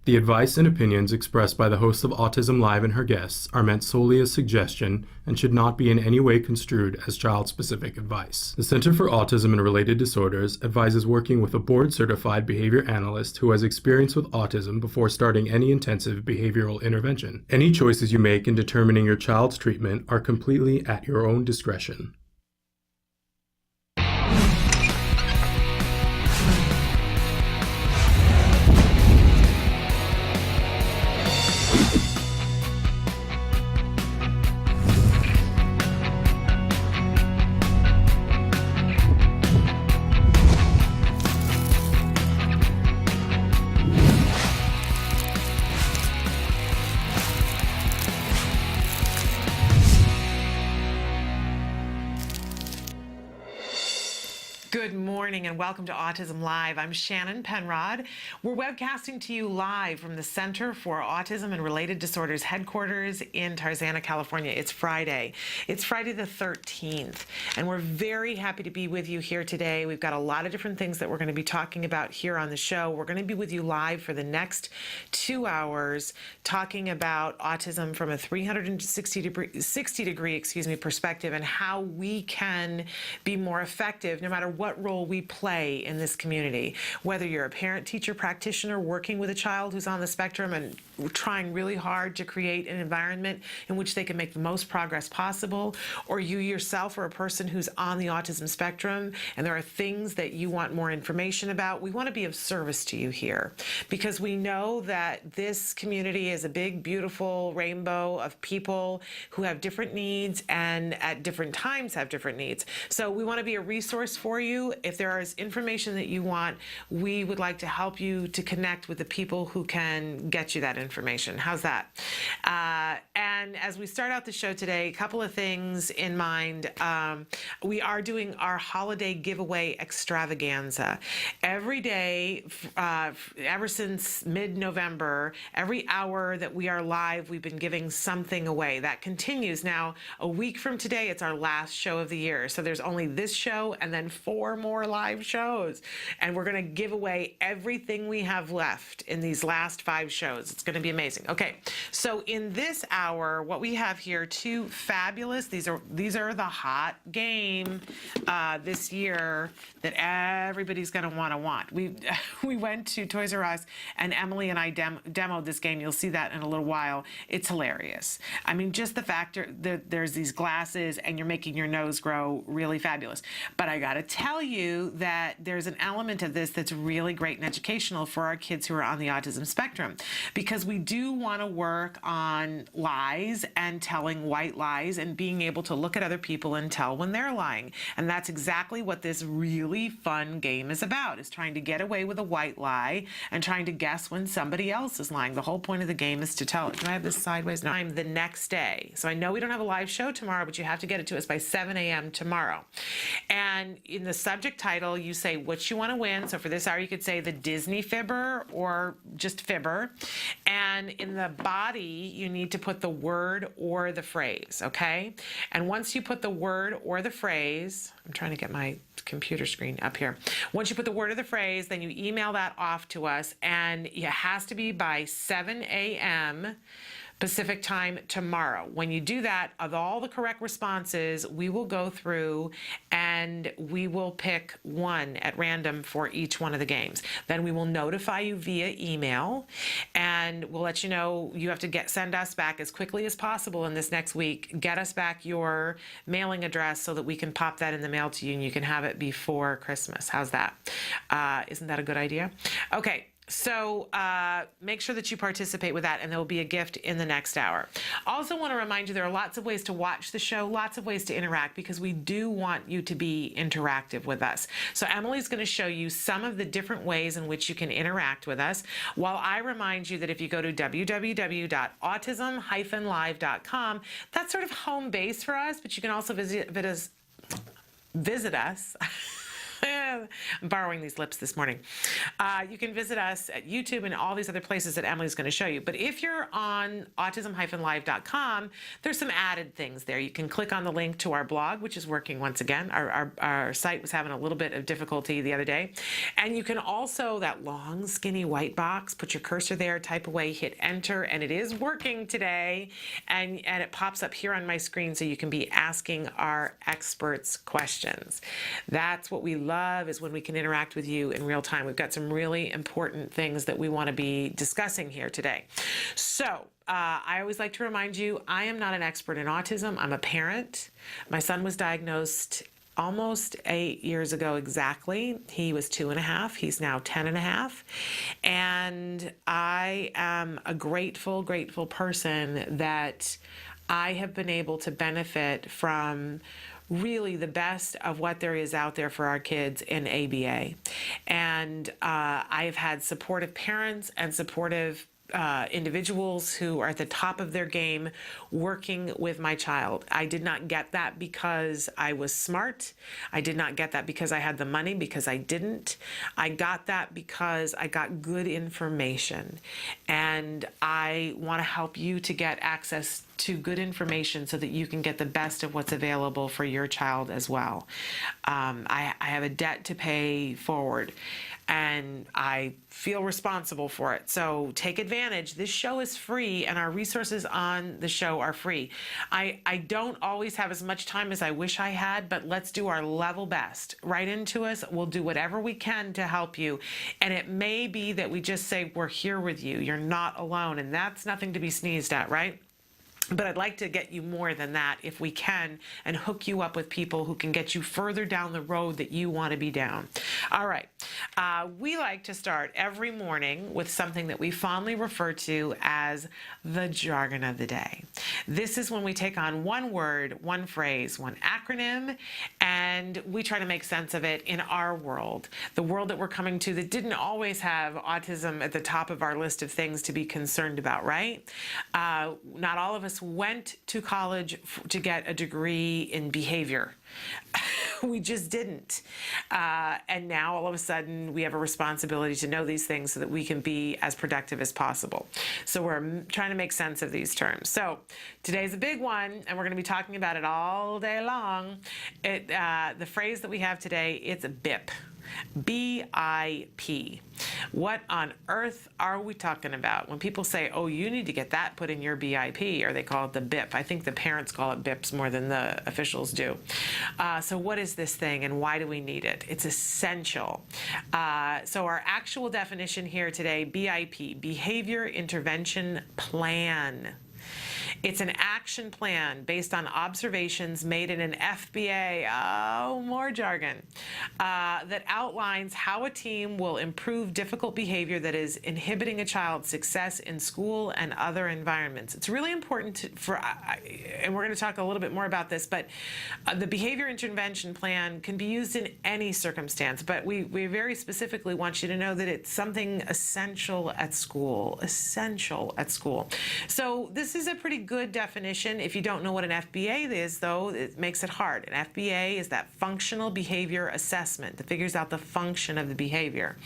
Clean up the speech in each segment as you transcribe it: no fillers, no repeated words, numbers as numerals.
The advice and opinions expressed by the host of Autism Live and her guests are meant solely as suggestion and should not be in any way construed as child-specific advice. The Center for Autism and Related Disorders advises working with a board-certified behavior analyst who has experience with autism before starting any intensive behavioral intervention. Any choices you make in determining your child's treatment are completely at your own discretion. Good morning and welcome to Autism Live. I'm Shannon Penrod. We're webcasting to you live from the Center for Autism and Related Disorders headquarters in Tarzana, California. It's Friday. It's Friday the 13th, and we're very happy to be with you here today. We've got a lot of different things that we're going to be talking about here on the show. We're going to be with you live for the next 2 hours talking about autism from a 360-degree perspective and how we can be more effective no matter what role we play in this community. Whether you're a parent, teacher, practitioner working with a child who's on the spectrum and trying really hard to create an environment in which they can make the most progress possible, or you yourself are a person who's on the autism spectrum and there are things that you want more information about, we want to be of service to you here because we know that this community is a big, beautiful rainbow of people who have different needs and at different times have different needs. So we want to be a resource for you. If there is information that you want, we would like to help you to connect with the people who can get you that information. How's that? And as we start out the show today, a couple of things in mind. We are doing our holiday giveaway extravaganza. Every day, ever since mid-November, every hour that we are live, we've been giving something away. That continues now. A week from today, it's our last show of the year. So there's only this show and then 4 more live shows. And we're going to give away everything we have left in these last 5 shows. It's going to be amazing. Okay, so in this hour, what we have here, 2 fabulous, these are the hot game this year that everybody's going to want. We went to Toys R Us and Emily and I demoed this game. You'll see that in a little while. It's hilarious. I mean, just the fact that there's these glasses and you're making your nose grow, really fabulous. But I got to tell you that there's an element of this that's really great and educational for our kids who are on the autism spectrum, because we do want to work on lies and telling white lies and being able to look at other people and tell when they're lying. And that's exactly what this really fun game is about, is trying to get away with a white lie and trying to guess when somebody else is lying. The whole point of the game is to tell it. Can I have this sideways? No. I'm the next day. So I know we don't have a live show tomorrow, but you have to get it to us by 7 a.m. tomorrow. And in the subject title, you say what you want to win. So for this hour, you could say the Disney fibber or just fibber. And in the body, you need to put the word or the phrase, okay? And once you put the word or the phrase, I'm trying to get my computer screen up here. Once you put the word or the phrase, then you email that off to us, and it has to be by 7 a.m. Pacific time tomorrow. When you do that, of all the correct responses, we will go through and we will pick one at random for each one of the games. Then we will notify you via email, and we'll let you know you have to send us back as quickly as possible in this next week. Get us back your mailing address so that we can pop that in the mail to you and you can have it before Christmas. How's that? Isn't that a good idea? Okay. So make sure that you participate with that, and there will be a gift in the next hour. Also want to remind you there are lots of ways to watch the show, lots of ways to interact, because we do want you to be interactive with us. So Emily's going to show you some of the different ways in which you can interact with us, while I remind you that if you go to www.autism-live.com, that's sort of home base for us, but you can also visit us I'm borrowing these lips this morning. You can visit us at YouTube and all these other places that Emily's going to show you. But if you're on autism-live.com, there's some added things there. You can click on the link to our blog, which is working once again. Our site was having a little bit of difficulty the other day. And you can also, that long, skinny white box, put your cursor there, type away, hit enter, and it is working today. And it pops up here on my screen so you can be asking our experts questions. That's what we love, is when we can interact with you in real time. We've got some really important things that we want to be discussing here today. So I always like to remind you, I am not an expert in autism. I'm a parent. My son was diagnosed almost 8 years ago exactly. He was 2.5. He's now 10.5. And I am a grateful person that I have been able to benefit from really the best of what there is out there for our kids in ABA. And I have had supportive parents and supportive individuals who are at the top of their game working with my child. I did not get that because I was smart. I did not get that because I had the money, because I didn't. I got that because I got good information. And I want to help you to get access to good information so that you can get the best of what's available for your child as well. I have a debt to pay forward, and I feel responsible for it. So take advantage. This show is free, and our resources on the show are free. I don't always have as much time as I wish I had, but let's do our level best. Write into us. We'll do whatever we can to help you. And it may be that we just say, we're here with you. You're not alone. And that's nothing to be sneezed at, right? But I'd like to get you more than that if we can, and hook you up with people who can get you further down the road that you want to be down. All right. We like to start every morning with something that we fondly refer to as the jargon of the day. This is when we take on one word, one phrase, one acronym, and we try to make sense of it in our world, the world that we're coming to that didn't always have autism at the top of our list of things to be concerned about, right? Not all of us went to college to get a degree in behavior. We just didn't. And now all of a sudden we have a responsibility to know these things so that we can be as productive as possible. So we're trying to make sense of these terms. So today's a big one, and we're going to be talking about it all day long. The phrase that we have today, it's a BIP. BIP. What on earth are we talking about? When people say, oh, you need to get that put in your BIP, or they call it the BIP. I think the parents call it BIPs more than the officials do. So what is this thing, and why do we need it? It's essential. So our actual definition here today, BIP, Behavior Intervention Plan. It's an action plan based on observations made in an FBA, oh, more jargon, that outlines how a team will improve difficult behavior that is inhibiting a child's success in school and other environments. It's really important and we're going to talk a little bit more about this, but the behavior intervention plan can be used in any circumstance, but we very specifically want you to know that it's something essential at school, So this is a pretty good definition. If you don't know what an FBA is, though, it makes it hard. An FBA is that functional behavior assessment that figures out the function of the behavior.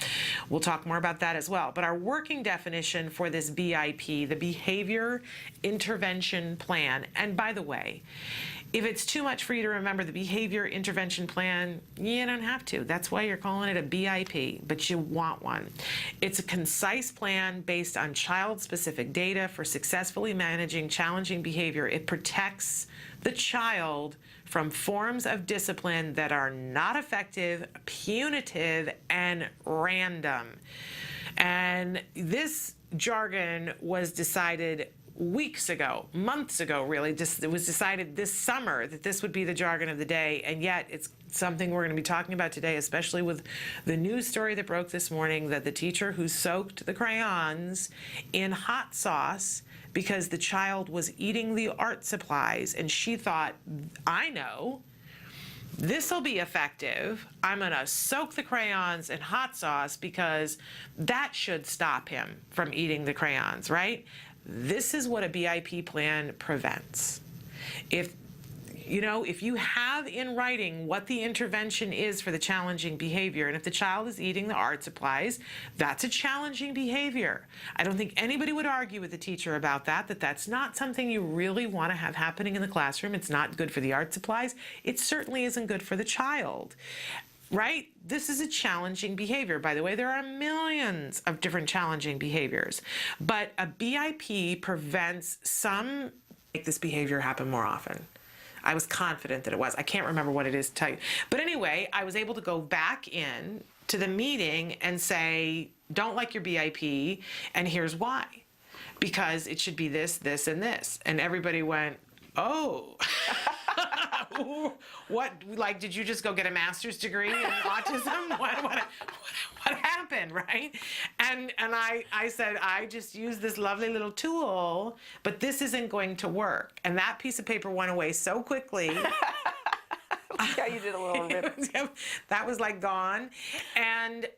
We'll talk more about that as well. But our working definition for this BIP, the Behavior Intervention Plan, and by the way, if it's too much for you to remember the Behavior Intervention Plan, you don't have to. That's why you're calling it a BIP, but you want one. It's a concise plan based on child-specific data for successfully managing challenging behavior. It protects the child from forms of discipline that are not effective, punitive, and random. And this jargon was decided weeks ago, months ago, really. It was decided this summer that this would be the jargon of the day, and yet it's something we're going to be talking about today, especially with the news story that broke this morning that the teacher who soaked the crayons in hot sauce because the child was eating the art supplies, and she thought, I know, this will be effective. I'm going to soak the crayons in hot sauce because that should stop him from eating the crayons, right? This is what a BIP plan prevents. If You know, if you have in writing what the intervention is for the challenging behavior, and if the child is eating the art supplies, that's a challenging behavior. I don't think anybody would argue with the teacher about that, that's not something you really want to have happening in the classroom. It's not good for the art supplies. It certainly isn't good for the child. Right? This is a challenging behavior. By the way, there are millions of different challenging behaviors, but a BIP prevents some make this behavior happen more often. I was confident that it was. I can't remember what it is to tell you. But anyway, I was able to go back in to the meeting and say, don't like your BIP, and here's why. Because it should be this, this, and this. And everybody went, oh. What, like, did you just go get a master's degree in autism? What happened, right? And I said, I just used this lovely little tool, but this isn't going to work. And that piece of paper went away so quickly. Yeah, you did a little rip. That was like gone. And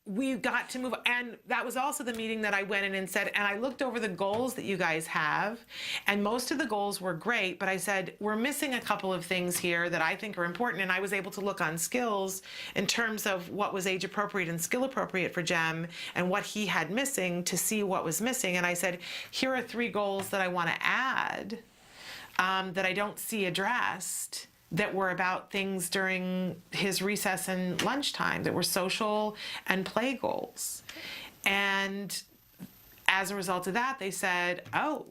we got to move, and that was also the meeting that I went in and said, and I looked over the goals that you guys have, and most of the goals were great, but I said, we're missing a couple of things here that I think are important, and I was able to look on skills in terms of what was age appropriate and skill appropriate for Jem, and what he had missing to see what was missing, and I said, here are 3 goals that I want to add that I don't see addressed, that were about things during his recess and lunchtime, that were social and play goals. And as a result of that, they said, oh,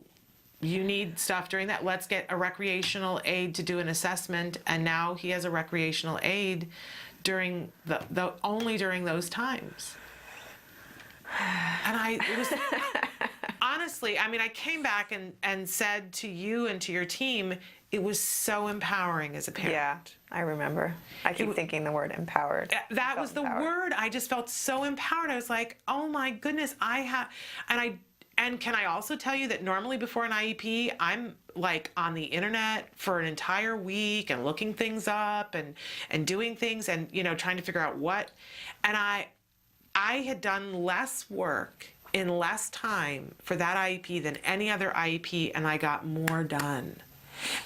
you need stuff during that. Let's get a recreational aide to do an assessment. And now he has a recreational aide during only during those times. And it was honestly, I mean, I came back and said to you and to your team, it was so empowering as a parent. Yeah, I remember. I keep thinking the word empowered. That was the word. I just felt so empowered. I was like, oh my goodness, and can I also tell you that normally before an IEP, I'm like on the internet for an entire week and looking things up and doing things and, you know, trying to figure out what. And I had done less work in less time for that IEP than any other IEP, and I got more done.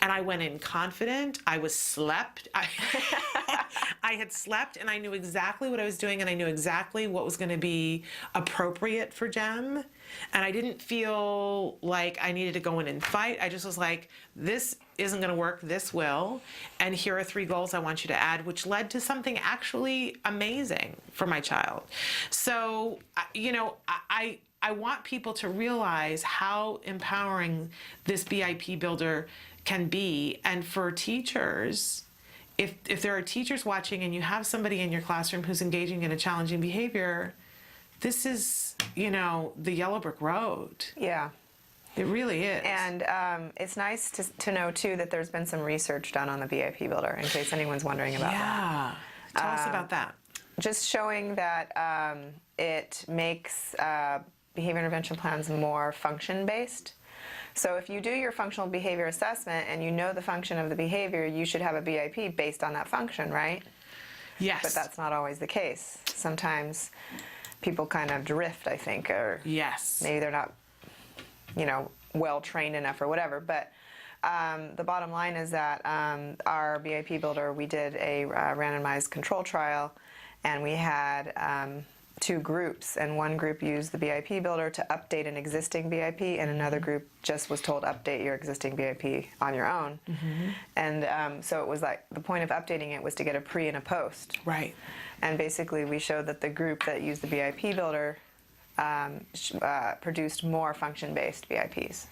And I went in confident. I was slept. I had slept, and I knew exactly what I was doing, and I knew exactly what was going to be appropriate for Jem. And I didn't feel like I needed to go in and fight. I just was like, this isn't going to work. This will. And here are 3 goals I want you to add, which led to something actually amazing for my child. So, you know, I want people to realize how empowering this BIP builder can be. And for teachers, if there are teachers watching and you have somebody in your classroom who's engaging in a challenging behavior, this is, you know, the yellow brick road. Yeah. It really is. And it's nice to know, too, that there's been some research done on the BIP builder, in case anyone's wondering about that. Yeah. Tell us about that. Just showing that it makes behavior intervention plans more function-based. So if you do your functional behavior assessment and you know the function of the behavior, you should have a BIP based on that function, right? Yes. But that's not always the case. Sometimes people kind of drift, I think, or yes, maybe they're not, you know, well trained enough or whatever. But the bottom line is that our BIP builder, we did a randomized control trial, and we had 2 groups, and one group used the BIP builder to update an existing BIP, and another group just was told update your existing BIP on your own. Mm-hmm. And so it was like the point of updating it was to get a pre and a post. Right. And basically we showed that the group that used the BIP builder produced more function-based BIPs.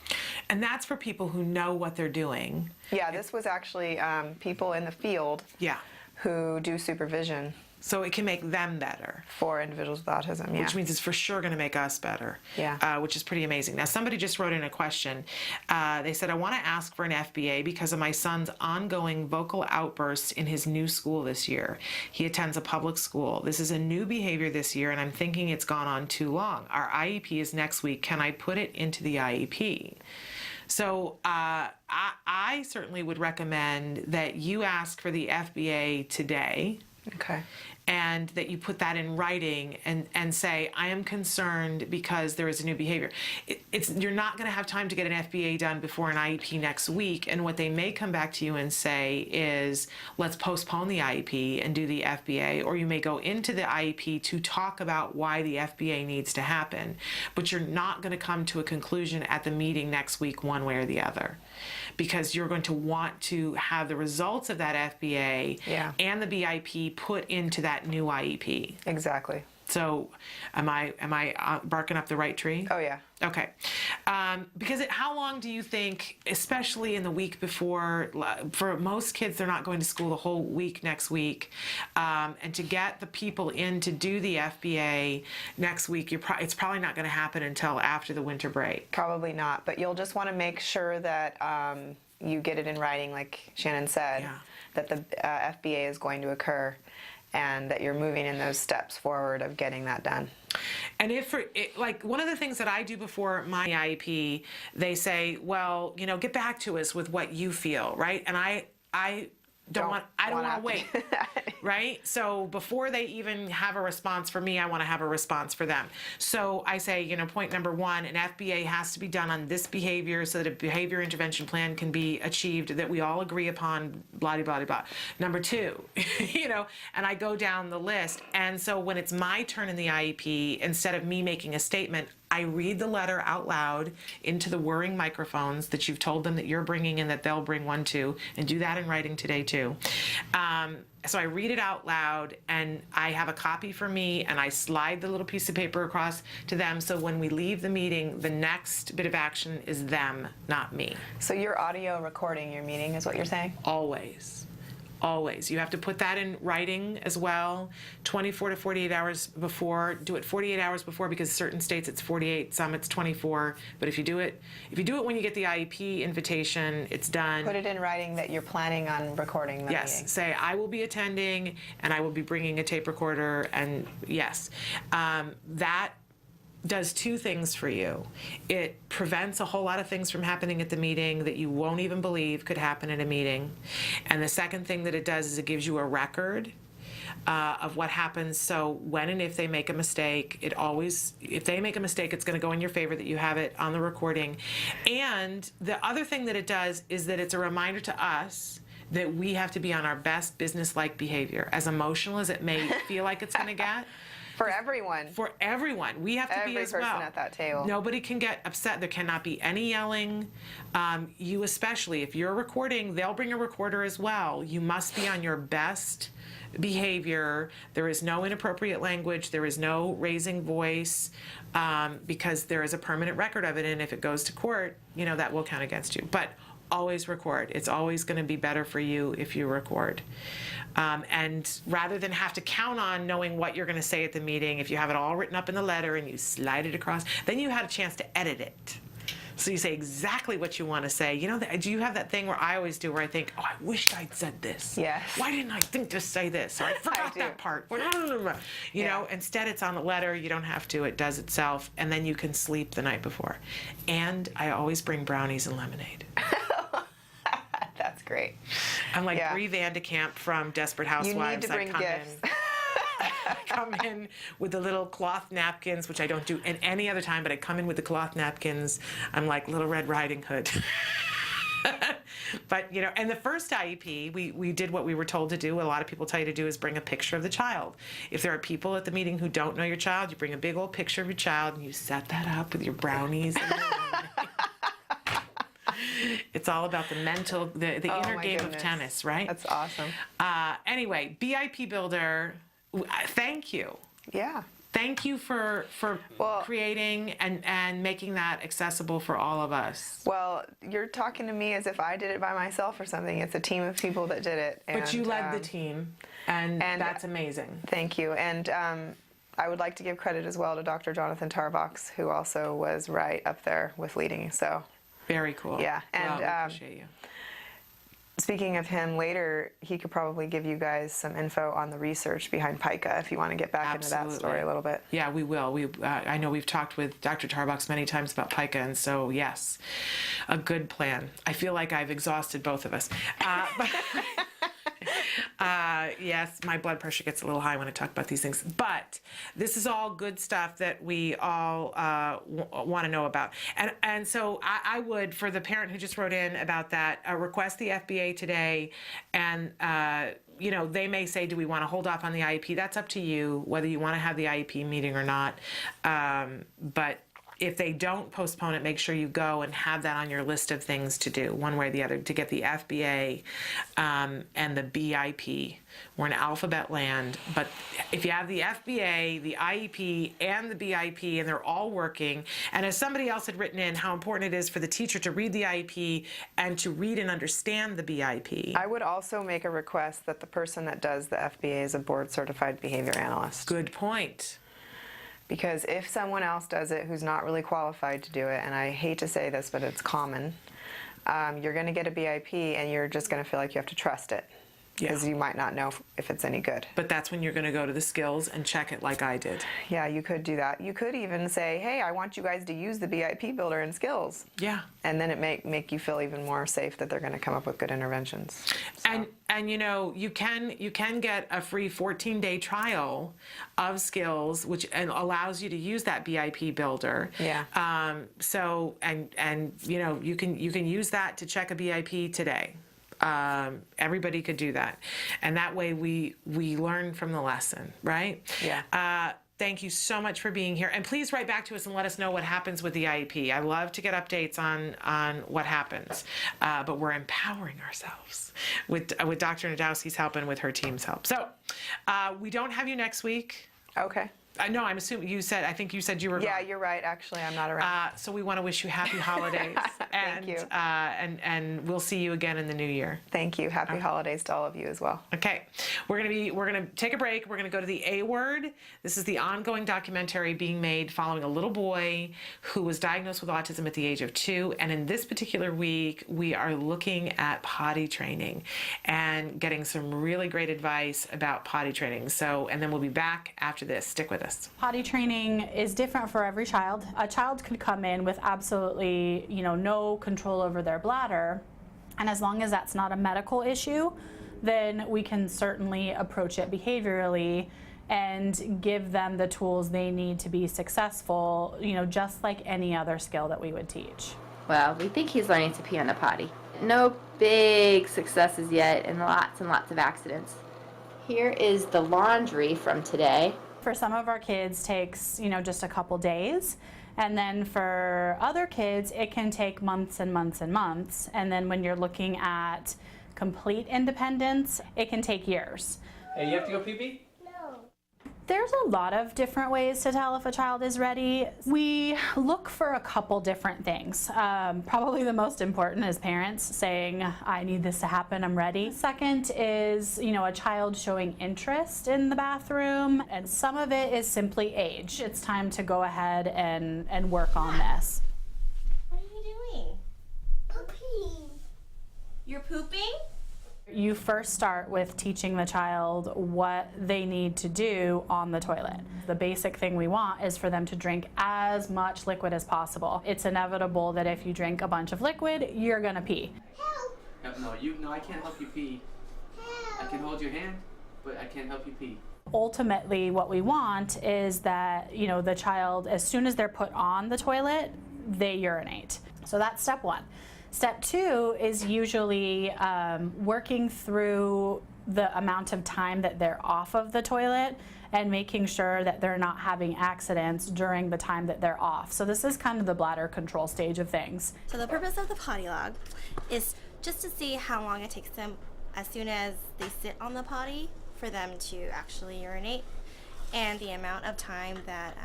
And that's for people who know what they're doing. Yeah, this was actually people in the field who do supervision. So it can make them better. For individuals with autism, yeah. Which means it's for sure going to make us better. Yeah. Which is pretty amazing. Now, somebody just wrote in a question. They said, I want to ask for an FBA because of my son's ongoing vocal outbursts in his new school this year. He attends a public school. This is a new behavior this year, and I'm thinking it's gone on too long. Our IEP is next week. Can I put it into the IEP? So I certainly would recommend that you ask for the FBA today. Okay. And that you put that in writing and say, I am concerned because there is a new behavior. You're not going to have time to get an FBA done before an IEP next week. And what they may come back to you and say is, let's postpone the IEP and do the FBA. Or you may go into the IEP to talk about why the FBA needs to happen. But you're not going to come to a conclusion at the meeting next week one way or the other. Because you're going to want to have the results of that FBA and the BIP put into that new IEP. Exactly. So, am I barking up the right tree? Oh yeah. Okay. Because how long do you think, especially in the week before, for most kids, they're not going to school the whole week next week, and to get the people in to do the FBA next week, it's probably not going to happen until after the winter break. Probably not, but you'll just want to make sure that you get it in writing, like Shannon said, that the FBA is going to occur, and that you're moving in those steps forward of getting that done. And like one of the things that I do before my IEP, they say, well, get back to us with what you feel, right? And I don't want to wait, right? So before they even have a response for me, I want to have a response for them. So I say, point number one, an FBA has to be done on this behavior so that a behavior intervention plan can be achieved that we all agree upon, blah, blah, blah, blah. Number two, and I go down the list. And so when it's my turn in the IEP, instead of me making a statement, I read the letter out loud into the whirring microphones that you've told them that you're bringing and that they'll bring one too, and do that in writing today too. So I read it out loud, and I have a copy for me, and I slide the little piece of paper across to them, so when we leave the meeting, the next bit of action is them, not me. So you're audio recording your meeting is what you're saying? Always. Always. You have to put that in writing as well, 24 to 48 hours before. Do it 48 hours before, because certain states it's 48, some it's 24. But if you do it when you get the IEP invitation, it's done. Put it in writing that you're planning on recording the meeting. Yes. Say, I will be attending, and I will be bringing a tape recorder, and yes. That does two things for you. It prevents a whole lot of things from happening at the meeting that you won't even believe could happen at a meeting. And the second thing that it does is it gives you a record of what happens. So when and if they make a mistake, if they make a mistake, it's going to go in your favor that you have it on the recording. And the other thing that it does is that it's a reminder to us that we have to be on our best business-like behavior, as emotional as it may feel like it's going to get. For everyone. For everyone. We have to be as well. Every person at that table. Nobody can get upset. There cannot be any yelling. You especially, if you're recording, they'll bring a recorder as well. You must be on your best behavior. There is no inappropriate language. There is no raising voice, because there is a permanent record of it. And if it goes to court, that will count against you. But always record. It's always going to be better for you if you record. And rather than have to count on knowing what you're going to say at the meeting, if you have it all written up in the letter and you slide it across, then you had a chance to edit it. So you say exactly what you want to say. Do you have that thing where I always do, where I think, oh, I wished I'd said this. Yes. Why didn't I think to say this? Or I forgot that part. Instead it's on the letter. You don't have to. It does itself. And then you can sleep the night before. And I always bring brownies and lemonade. That's great. I'm like Brie Vandekamp from Desperate Housewives. You need to bring gifts. I come in with the little cloth napkins, which I don't do in any other time, but I come in with the cloth napkins. I'm like Little Red Riding Hood. But, and the first IEP, we did what we were told to do. What a lot of people tell you to do is bring a picture of the child. If there are people at the meeting who don't know your child, you bring a big old picture of your child, and you set that up with your brownies. It's all about the mental, the inner game of tennis, right? That's awesome. Anyway, BIP Builder, thank you. Yeah. Thank you for creating and making that accessible for all of us. Well, you're talking to me as if I did it by myself or something. It's a team of people that did it. But you led the team, and that's amazing. Thank you. And I would like to give credit as well to Dr. Jonathan Tarbox, who also was right up there with leading. So. Very cool. Yeah, and we appreciate you. Speaking of him, later he could probably give you guys some info on the research behind pica if you want to get back into that story a little bit. Yeah, we will. I know we've talked with Dr. Tarbox many times about pica, and so yes, a good plan. I feel like I've exhausted both of us. Yes, my blood pressure gets a little high when I talk about these things, but this is all good stuff that we all want to know about. And so I would, for the parent who just wrote in about that, request the FBA today, and they may say, do we want to hold off on the IEP? That's up to you, whether you want to have the IEP meeting or not. But if they don't postpone it, make sure you go and have that on your list of things to do, one way or the other, to get the FBA and the BIP. We're in alphabet land, but if you have the FBA, the IEP, and the BIP, and they're all working, and as somebody else had written in, how important it is for the teacher to read the IEP and to read and understand the BIP. I would also make a request that the person that does the FBA is a board-certified behavior analyst. Good point. Because if someone else does it who's not really qualified to do it, and I hate to say this, but it's common, you're going to get a BIP and you're just going to feel like you have to trust it. Because you might not know if it's any good. But that's when you're going to go to the skills and check it like I did. Yeah, you could do that. You could even say, hey, I want you guys to use the BIP builder in skills. Yeah. And then it make you feel even more safe that they're going to come up with good interventions. So. And you can get a free 14-day trial of skills, which allows you to use that BIP builder. Yeah. So you can use that to check a BIP today. Everybody could do that, and that way we learn from the lesson, right? Yeah. Thank you so much for being here, and please write back to us and let us know what happens with the IEP. I love to get updates on what happens, but we're empowering ourselves with Dr. Nadowski's help and with her team's help. So we don't have you next week. Okay. No, I'm assuming I think you said you were Yeah, gone. you're right. Actually, I'm not around. So we want to wish you happy holidays. Thank you. And we'll see you again in the new year. Thank you. Happy holidays to all of you as well. Okay, we're gonna take a break. We're gonna go to the A Word. This is the ongoing documentary being made following a little boy who was diagnosed with autism at the age of 2. And in this particular week, we are looking at potty training and getting some really great advice about potty training. So, and then we'll be back after this. Stick with us. Potty training is different for every child. A child could come in with absolutely, no control over their bladder, and as long as that's not a medical issue, then we can certainly approach it behaviorally and give them the tools they need to be successful, just like any other skill that we would teach. Well, we think he's learning to pee on the potty. No big successes yet, and lots of accidents. Here is the laundry from today. For some of our kids takes, just a couple days. And then for other kids, it can take months and months and months. And then when you're looking at complete independence, it can take years. Hey, you have to go pee-pee? There's a lot of different ways to tell if a child is ready. We look for a couple different things. Probably the most important is parents saying, I need this to happen, I'm ready. Second is, a child showing interest in the bathroom, and some of it is simply age. It's time to go ahead and work on this. What are you doing? Pooping. You're pooping? You first start with teaching the child what they need to do on the toilet. The basic thing we want is for them to drink as much liquid as possible. It's inevitable that if you drink a bunch of liquid, you're gonna pee. Help. No, I can't help you pee. I can hold your hand, but I can't help you pee. Ultimately, what we want is that, the child, as soon as they're put on the toilet, they urinate. So that's step 1. Step 2 is usually working through the amount of time that they're off of the toilet and making sure that they're not having accidents during the time that they're off. So this is kind of the bladder control stage of things. So the purpose of the potty log is just to see how long it takes them as soon as they sit on the potty for them to actually urinate, and the amount of time that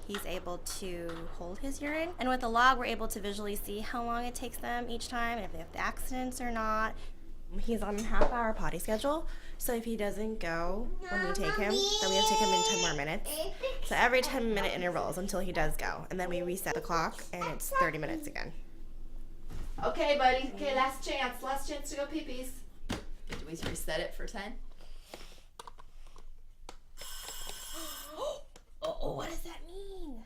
he's able to hold his urine. And with the log, we're able to visually see how long it takes them each time and if they have accidents or not. He's on a half-hour potty schedule, so if he doesn't go when we take him, then we have to take him in 10 more minutes. So every 10-minute intervals until he does go, and then we reset the clock, and it's 30 minutes again. Okay, buddy. Okay, last chance to go pee-pees. Do we reset it for 10? Oh, what does that mean?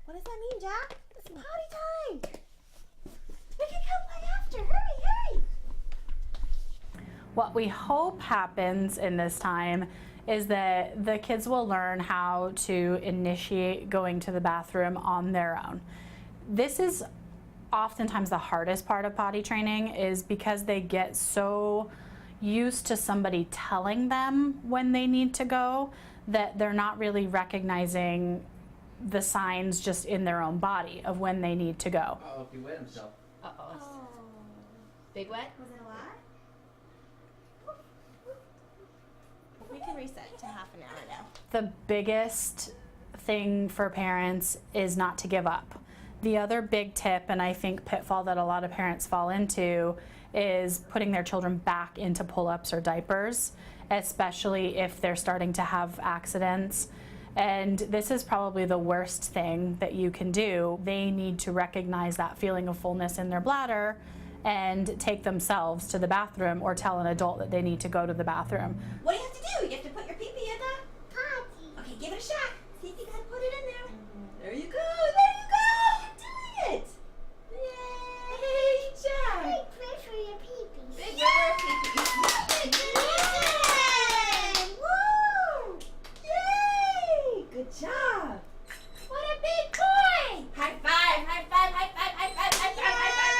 What does that mean, Jack? It's potty time! We can come play after. Hurry! What we hope happens in this time is that the kids will learn how to initiate going to the bathroom on their own. This is oftentimes the hardest part of potty training, is because they get so used to somebody telling them when they need to go that they're not really recognizing the signs just in their own body of when they need to go. Uh-oh, he wet himself. Uh-oh. Big wet? Was it a lot? We can reset to half an hour now. The biggest thing for parents is not to give up. The other big tip, and I think pitfall that a lot of parents fall into, is putting their children back into pull-ups or diapers, especially if they're starting to have accidents. And this is probably the worst thing that you can do. They need to recognize that feeling of fullness in their bladder and take themselves to the bathroom, or tell an adult that they need to go to the bathroom. What do you have to do? You have to put your pee-pee in the potty. Okay, give it a shot. See if you can put it in there. There you go. There you go. You're doing it. Yay, job. Big prayer for your pee-pee. Big pee-pee. Yay! Woo! Yay! Good job. What a big boy. High five, high five, high five, high five, high five, high five, high five.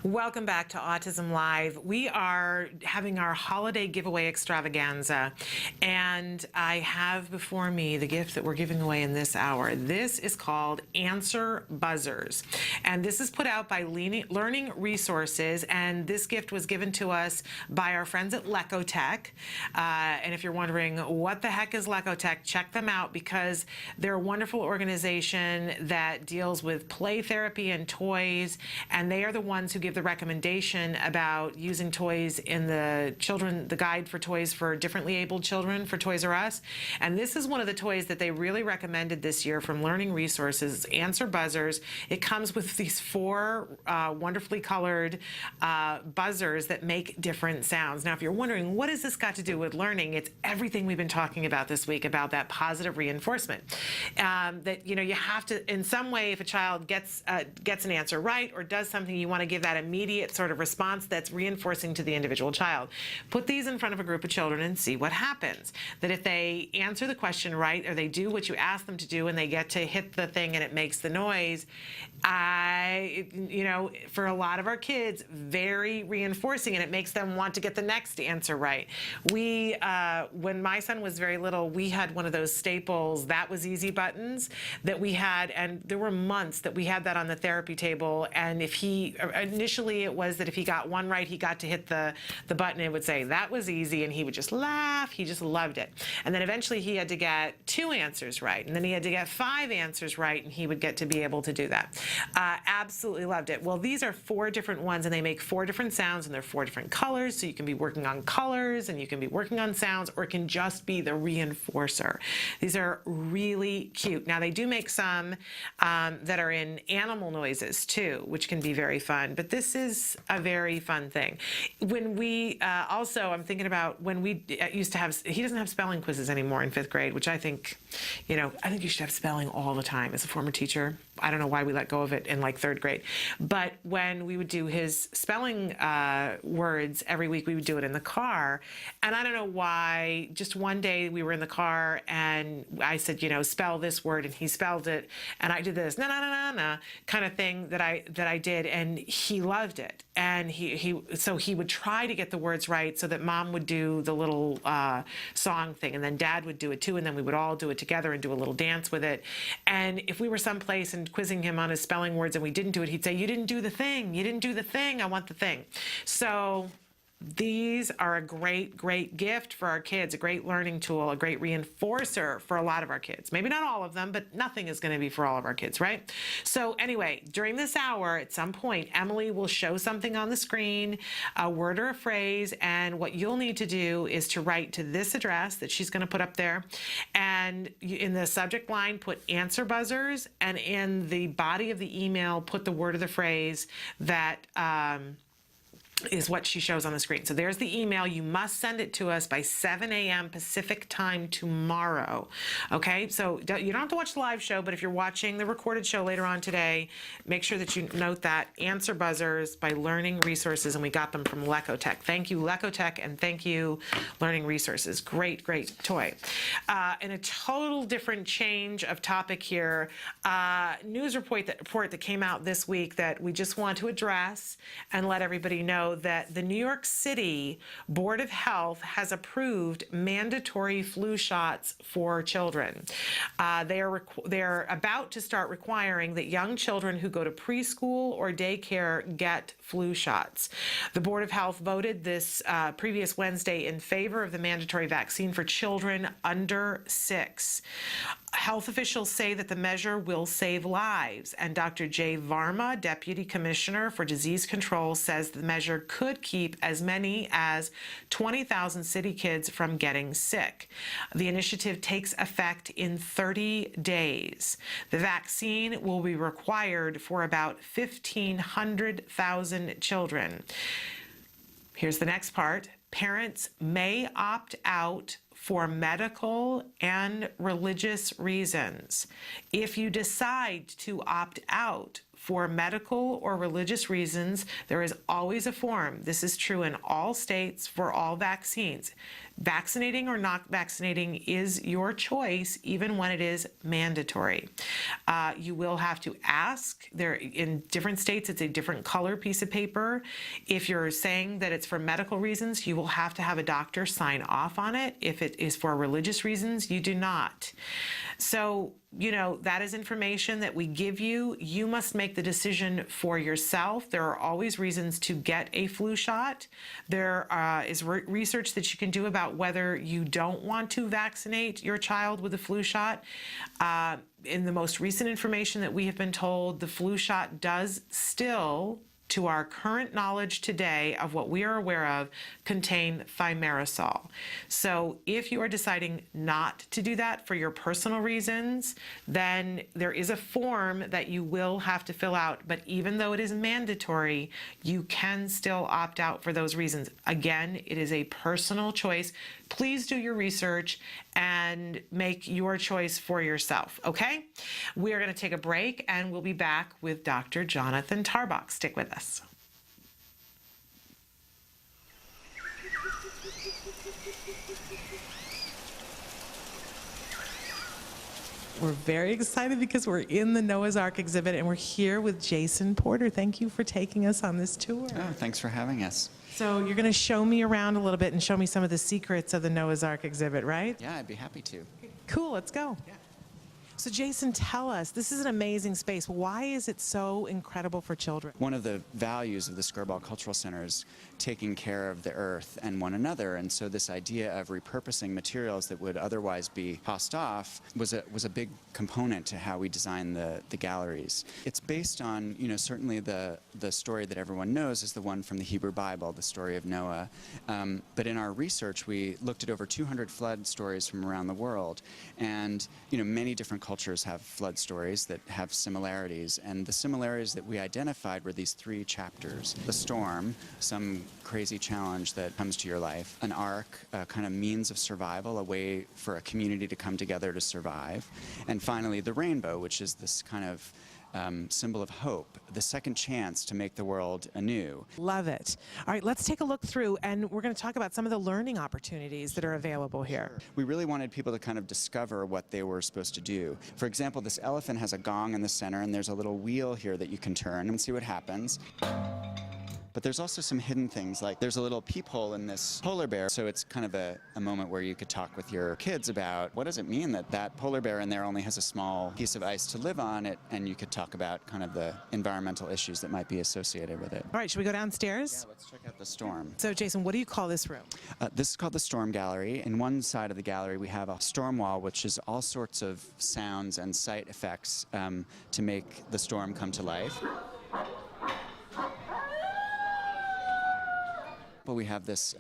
Welcome back to Autism Live. We are having our holiday giveaway extravaganza, and I have before me the gift that we're giving away in this hour. This is called Answer Buzzers, and this is put out by Learning Resources, and this gift was given to us by our friends at Lecotech. And if you're wondering what the heck is Lecotech, check them out, because they're a wonderful organization that deals with play therapy and toys, and they are the ones who give the recommendation about using toys in the guide for toys for differently abled children for Toys R Us. And this is one of the toys that they really recommended this year from Learning Resources, Answer Buzzers. It comes with these 4 wonderfully colored buzzers that make different sounds. Now, if you're wondering, what has this got to do with learning? It's everything we've been talking about this week about that positive reinforcement. That, you know, you have to, in some way, if a child gets an answer right or does something, you want to give that immediate sort of response that's reinforcing to the individual child. Put these in front of a group of children and see what happens. That if they answer the question right, or they do what you ask them to do, and they get to hit the thing and it makes the noise, you know, for a lot of our kids, very reinforcing, and it makes them want to get the next answer right. We, when my son was very little, we had one of those staples, that was easy buttons that we had, and there were months that we had that on the therapy table, and if he, initially it was that if he got one right, he got to hit the button, it would say, that was easy, and he would just laugh, he just loved it. And then eventually he had to get 2 answers right, and then he had to get 5 answers right, and he would get to be able to do that. Absolutely loved it. Well, these are 4 different ones, and they make 4 different sounds, and they're 4 different colors, so you can be working on colors, and you can be working on sounds, or it can just be the reinforcer. These are really cute. Now, they do make some that are in animal noises, too, which can be very fun, but this is a very fun thing. When we, also, I'm thinking about when we used to have, he doesn't have spelling quizzes anymore in 5th grade, which I think, you know, I think you should have spelling all the time as a former teacher. I don't know why we let go of it in like 3rd grade. But when we would do his spelling words every week, we would do it in the car. And I don't know why, just one day we were in the car and I said, you know, spell this word, and he spelled it. And I did this na kind of thing that I did, and he loved it. And so he would try to get the words right so that Mom would do the little song thing, and then Dad would do it too, and then we would all do it together and do a little dance with it. And if we were someplace and quizzing him on his spelling words and we didn't do it, he'd say, you didn't do the thing, you didn't do the thing, I want the thing. So these are a great, great gift for our kids, a great learning tool, a great reinforcer for a lot of our kids. Maybe not all of them, but nothing is going to be for all of our kids, right? So anyway, during this hour, at some point, Emily will show something on the screen, a word or a phrase, and what you'll need to do is to write to this address that she's going to put up there, and in the subject line, put Answer Buzzers, and in the body of the email, put the word or the phrase that is what she shows on the screen. So there's the email. You must send it to us by 7 a.m. Pacific time tomorrow. Okay, so you don't have to watch the live show, but if you're watching the recorded show later on today, make sure that you note that. Answer buzzers by Learning Resources, and we got them from Lecotech. Thank you, Lecotech, and thank you, Learning Resources. Great, great toy. In a total different change of topic here, news report that came out this week that we just want to address and let everybody know that the New York City Board of Health has approved mandatory flu shots for children. They are about to start requiring that young children who go to preschool or daycare get flu shots. The Board of Health voted this previous Wednesday in favor of the mandatory vaccine for children under 6. Health officials say that the measure will save lives, and Dr. Jay Varma, Deputy Commissioner for Disease Control, says the measure could keep as many as 20,000 city kids from getting sick. The initiative takes effect in 30 days. The vaccine will be required for about 1,500,000 children. Here's the next part. Parents may opt out for medical and religious reasons. If you decide to opt out for medical or religious reasons, there is always a form. This is true in all states for all vaccines. Vaccinating or not vaccinating is your choice, even when it is mandatory. You will have to ask. In different states, it's a different color piece of paper. If you're saying that it's for medical reasons, you will have to have a doctor sign off on it. If it is for religious reasons, you do not. So, that is information that we give you. You must make the decision for yourself. There are always reasons to get a flu shot. There is research that you can do about whether you don't want to vaccinate your child with a flu shot. In the most recent information that we have been told, the flu shot does still, to our current knowledge today of what we are aware of, contain thimerosal. So if you are deciding not to do that for your personal reasons, then there is a form that you will have to fill out. But even though it is mandatory, you can still opt out for those reasons. Again, it is a personal choice. Please do your research and make your choice for yourself, okay? We are going to take a break, and we'll be back with Dr. Jonathan Tarbox. Stick with us. We're very excited because we're in the Noah's Ark exhibit, and we're here with Jason Porter. Thank you for taking us on this tour. Oh, thanks for having us. So you're going to show me around a little bit and show me some of the secrets of the Noah's Ark exhibit, right? Yeah, I'd be happy to. Cool, let's go. Yeah. So Jason, tell us, this is an amazing space. Why is it so incredible for children? One of the values of the Skirball Cultural Center is taking care of the earth and one another, and so this idea of repurposing materials that would otherwise be tossed off was a big component to how we design the galleries. It's based on, certainly the story that everyone knows is the one from the Hebrew Bible, the story of Noah. But in our research, we looked at over 200 flood stories from around the world, and many different cultures have flood stories that have similarities, and the similarities that we identified were these 3 chapters. The storm, some crazy challenge that comes to your life, an ark, a kind of means of survival, a way for a community to come together to survive, and finally the rainbow, which is this kind of symbol of hope, the second chance to make the world anew. Love it. All right, let's take a look through, and we're going to talk about some of the learning opportunities that are available here. We really wanted people to kind of discover what they were supposed to do. For example, this elephant has a gong in the center, and there's a little wheel here that you can turn and see what happens. But there's also some hidden things, like there's a little peephole in this polar bear, so it's kind of a moment where you could talk with your kids about what does it mean that that polar bear in there only has a small piece of ice to live on it, and you could talk about kind of the environmental issues that might be associated with it. All right, should we go downstairs? Yeah, let's check out the storm. So Jason, what do you call this room? This is called the Storm Gallery. In one side of the gallery, we have a storm wall, which is all sorts of sounds and sight effects to make the storm come to life. But we have this,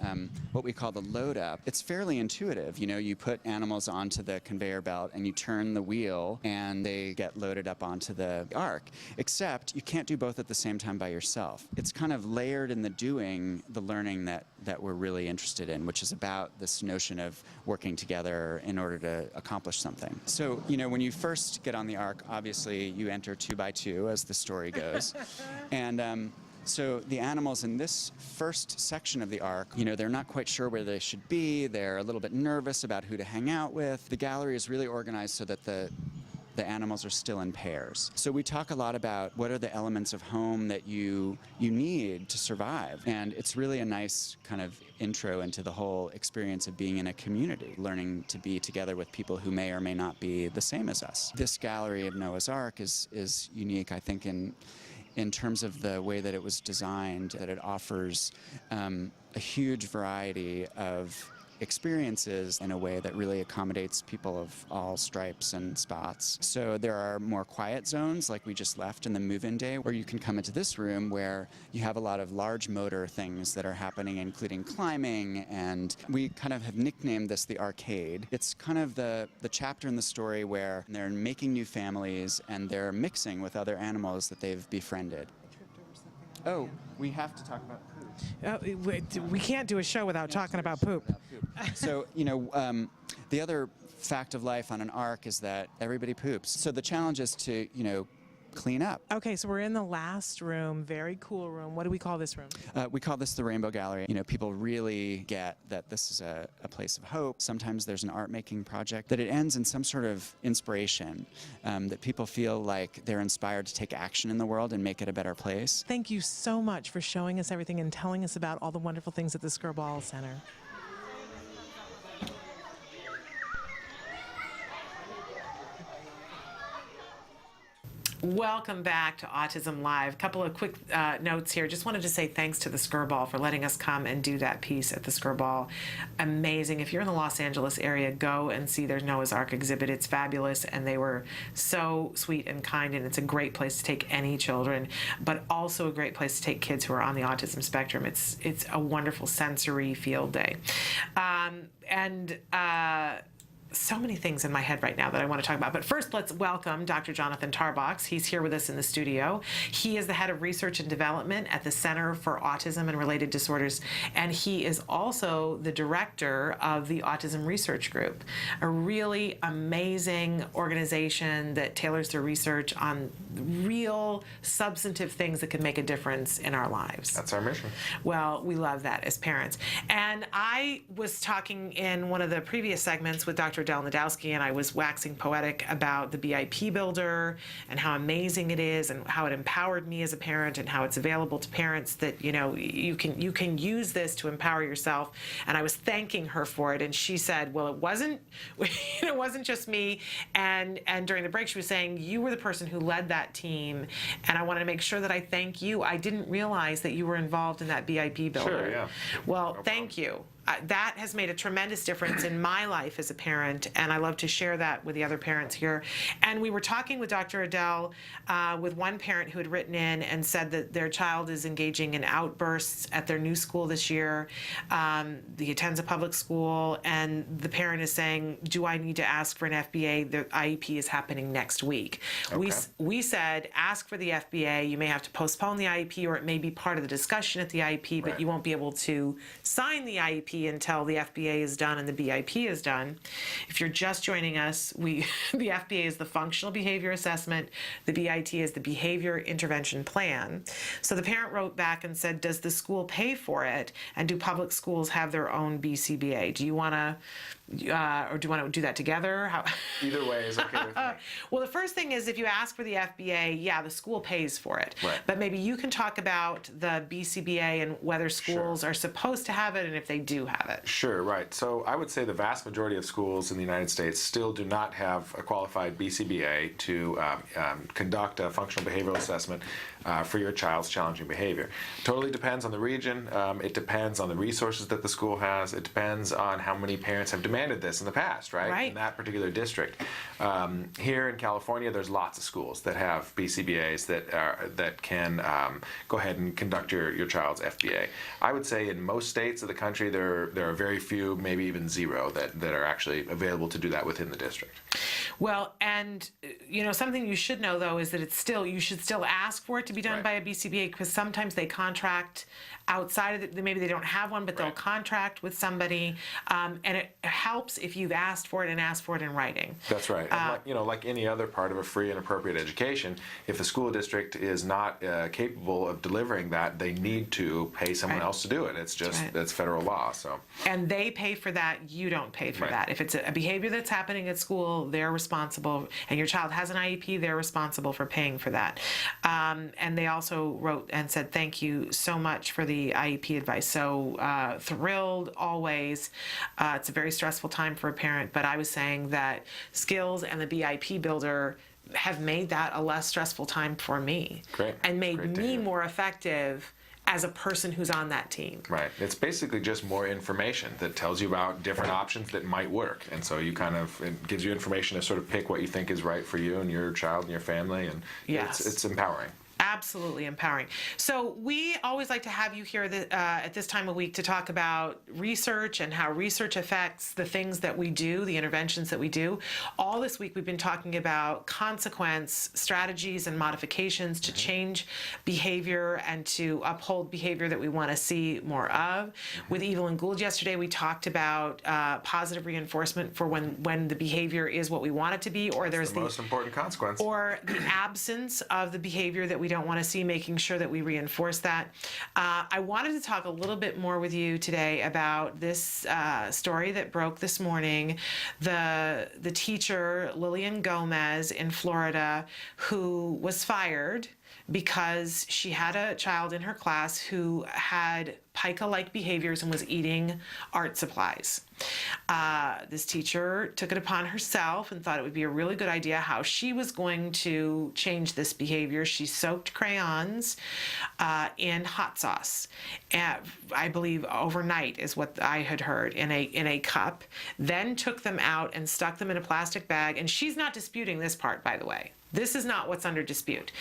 what we call the load up. It's fairly intuitive. You know, you put animals onto the conveyor belt and you turn the wheel and they get loaded up onto the ark. Except you can't do both at the same time by yourself. It's kind of layered in the doing, the learning that we're really interested in, which is about this notion of working together in order to accomplish something. So, you know, when you first get on the ark, obviously you enter 2 by 2 as the story goes. And so the animals in this first section of the ark, you know, they're not quite sure where they should be. They're a little bit nervous about who to hang out with. The gallery is really organized so that the animals are still in pairs. So we talk a lot about what are the elements of home that you need to survive. And it's really a nice kind of intro into the whole experience of being in a community, learning to be together with people who may or may not be the same as us. This gallery of Noah's Ark is unique, I think, in terms of the way that it was designed, that it offers a huge variety of experiences in a way that really accommodates people of all stripes and spots. So there are more quiet zones, like we just left in the move-in day, where you can come into this room where you have a lot of large motor things that are happening, including climbing, and we kind of have nicknamed this the arcade. It's kind of the chapter in the story where they're making new families and they're mixing with other animals that they've befriended. Oh, we have to talk about poop. We can't do a show without talking about poop. So, you know, the other fact of life on an ark is that everybody poops. So the challenge is to, you know, clean up. Okay, so we're in the last room, very cool room. What do we call this room? We call this the Rainbow Gallery. You know, people really get that this is a place of hope. Sometimes there's an art-making project, that it ends in some sort of inspiration, that people feel like they're inspired to take action in the world and make it a better place. Thank you so much for showing us everything and telling us about all the wonderful things at the Skirball Center. Welcome back to Autism Live. A couple of quick notes here. Just wanted to say thanks to the Skirball for letting us come and do that piece at the Skirball. Amazing. If you're in the Los Angeles area, go and see their Noah's Ark exhibit. It's fabulous, and they were so sweet and kind, and it's a great place to take any children, but also a great place to take kids who are on the autism spectrum. It's a wonderful sensory field day. So many things in my head right now that I want to talk about. But first, let's welcome Dr. Jonathan Tarbox. He's here with us in the studio. He is the head of research and development at the Center for Autism and Related Disorders, and he is also the director of the Autism Research Group, a really amazing organization that tailors their research on real substantive things that can make a difference in our lives. That's our mission. Well, we love that as parents. And I was talking in one of the previous segments with Dr. Adel, and I was waxing poetic about the BIP Builder and how amazing it is and how it empowered me as a parent and how it's available to parents, that, you know, you can use this to empower yourself. And I was thanking her for it, and she said, well, it wasn't just me. And during the break, she was saying, you were the person who led that team, and I wanted to make sure that I thank you. I didn't realize that you were involved in that BIP Builder. Sure, yeah. Well, thank you. That has made a tremendous difference in my life as a parent, and I love to share that with the other parents here. And we were talking with Dr. Adel with one parent who had written in and said that their child is engaging in outbursts at their new school this year. He attends a public school, and the parent is saying, do I need to ask for an FBA? The IEP is happening next week. Okay. We said, ask for the FBA. You may have to postpone the IEP, or it may be part of the discussion at the IEP, but you won't be able to sign the IEP until the FBA is done and the BIP is done. If you're just joining us, the FBA is the Functional Behavior Assessment. The BIT is the Behavior Intervention Plan. So the parent wrote back and said, does the school pay for it? And do public schools have their own BCBA? Do you want to, or do you want to do that together? Either way is okay with me. Well, the first thing is, if you ask for the FBA, yeah, the school pays for it. Right. But maybe you can talk about the BCBA and whether schools are supposed to have it, and if they do have it. Sure, right. So I would say the vast majority of schools in the United States still do not have a qualified BCBA to conduct a functional behavioral assessment. for your child's challenging behavior. Totally depends on the region. It depends on the resources that the school has. It depends on how many parents have demanded this in the past, right? In that particular district. Here in California, there's lots of schools that have BCBAs that can go ahead and conduct your child's FBA. I would say in most states of the country, there are very few, maybe even zero, that are actually available to do that within the district. Well, and something you should know though is that you should still ask for it to be done by a BCBA, because sometimes they contract outside of maybe they don't have one, but they'll contract with somebody, and it helps if you've asked for it and asked for it in writing. That's right. And like any other part of a free and appropriate education, if the school district is not capable of delivering that, they need to pay someone else to do it. It's just that's federal law. So. And they pay for that. You don't pay for that. If it's a behavior that's happening at school, they're responsible. And your child has an IEP, they're responsible for paying for that. And they also wrote and said thank you so much for the IEP advice. So thrilled always. It's a very stressful time for a parent, but I was saying that Skills and the BIP Builder have made that a less stressful time for me. Great. And made me more effective as a person who's on that team. Right. It's basically just more information that tells you about different options that might work. And so it gives you information to sort of pick what you think is right for you and your child and your family. And it's empowering. Absolutely empowering. So we always like to have you here at this time of week to talk about research and how research affects the things that we do, the interventions that we do. All this week we've been talking about consequence strategies and modifications to change behavior and to uphold behavior that we want to see more of. With Evelyn Gould yesterday, we talked about positive reinforcement for when the behavior is what we want it to be, or there's the most important consequence, or the absence of the behavior that we don't want to see, making sure that we reinforce that. I wanted to talk a little bit more with you today about this story that broke this morning. The teacher, Lillian Gomez in Florida, who was fired because she had a child in her class who had pica-like behaviors and was eating art supplies. This teacher took it upon herself and thought it would be a really good idea how she was going to change this behavior. She soaked crayons in hot sauce, I believe overnight is what I had heard, in a cup, then took them out and stuck them in a plastic bag. And she's not disputing this part, by the way. This is not what's under dispute.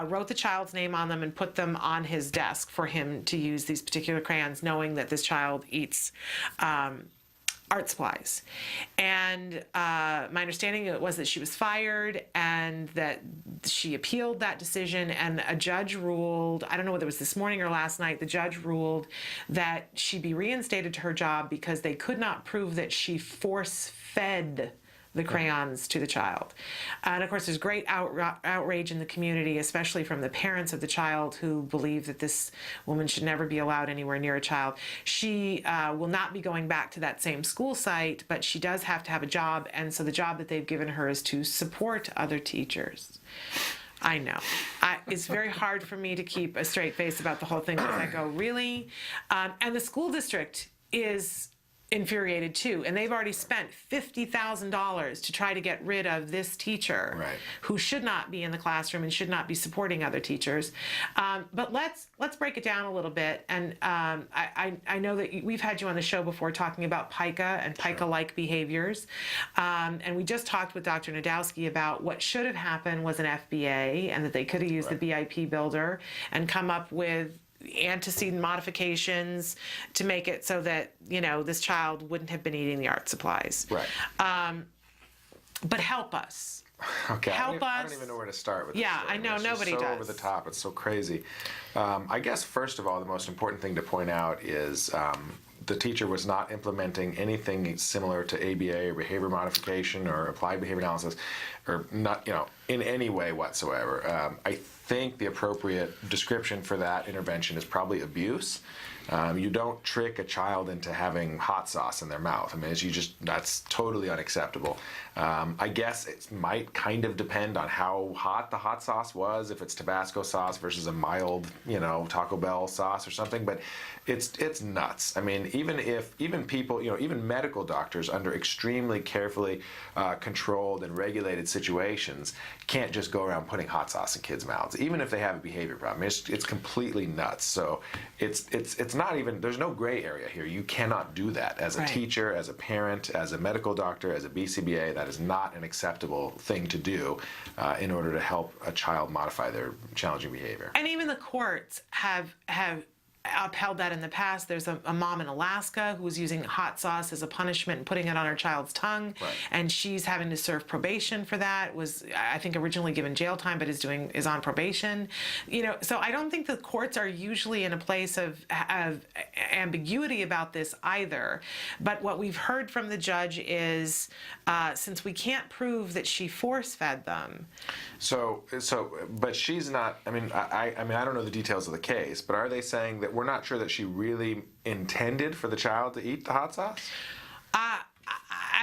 Wrote the child's name on them and put them on his desk for him to use these particular crayons, knowing that this child eats art supplies. And my understanding was that she was fired and that she appealed that decision, and a judge ruled, I don't know whether it was this morning or last night, the judge ruled that she be reinstated to her job because they could not prove that she force-fed the crayons to the child. And of course, there's great outrage in the community, especially from the parents of the child who believe that this woman should never be allowed anywhere near a child. She will not be going back to that same school site, but she does have to have a job, and so the job that they've given her is to support other teachers. I know. It's very hard for me to keep a straight face about the whole thing because I go, really? And the school district is infuriated too, and they've already spent $50,000 to try to get rid of this teacher who should not be in the classroom and should not be supporting other teachers. But let's break it down a little bit. And I know that we've had you on the show before talking about pica and pica-like behaviors, and we just talked with Dr. Nadowski about what should have happened was an FBA, and that they could have used the BIP Builder and come up with antecedent modifications to make it so that, this child wouldn't have been eating the art supplies. But help us. Okay. I don't even know where to start with this. Yeah, I know, nobody does. It's so over the top. It's so crazy. I guess, first of all, the most important thing to point out is the teacher was not implementing anything similar to ABA or behavior modification or applied behavior analysis, or not, in any way whatsoever. I think the appropriate description for that intervention is probably abuse. You don't trick a child into having hot sauce in their mouth. I mean, that's totally unacceptable. I guess it might kind of depend on how hot the hot sauce was, if it's Tabasco sauce versus a mild, Taco Bell sauce or something, but it's nuts. I mean, even people, even medical doctors under extremely carefully controlled and regulated situations can't just go around putting hot sauce in kids' mouths, even if they have a behavior problem. It's completely nuts. So it's not even, there's no gray area here. You cannot do that as a teacher, as a parent, as a medical doctor, as a BCBA. That is not an acceptable thing to do in order to help a child modify their challenging behavior. And even the courts have upheld that in the past. There's a mom in Alaska who was using hot sauce as a punishment and putting it on her child's tongue, and she's having to serve probation for that. Was, I think, originally given jail time, but is on probation. So I don't think the courts are usually in a place of ambiguity about this either. But what we've heard from the judge is, since we can't prove that she force-fed them. But she's not. I mean, I don't know the details of the case, but are they saying that we're not sure that she really intended for the child to eat the hot sauce? I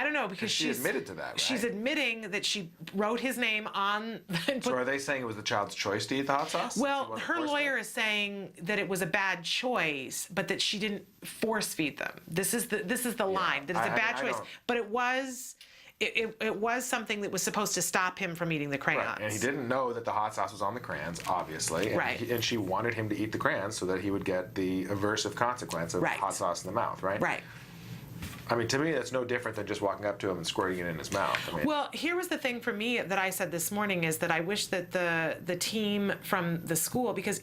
don't know, because she admitted to that, right? She's admitting that she wrote his name on. So are they saying it was the child's choice to eat the hot sauce? Well, her lawyer is saying that it was a bad choice, but that she didn't force feed them. This is the line, that it's a bad choice. But it was. It was something that was supposed to stop him from eating the crayons. Right. And he didn't know that the hot sauce was on the crayons, obviously. And, and she wanted him to eat the crayons so that he would get the aversive consequence of hot sauce in the mouth, right? Right. I mean, to me, that's no different than just walking up to him and squirting it in his mouth. I mean, well, here was the thing for me that I said this morning, is that I wish that the team from the school, because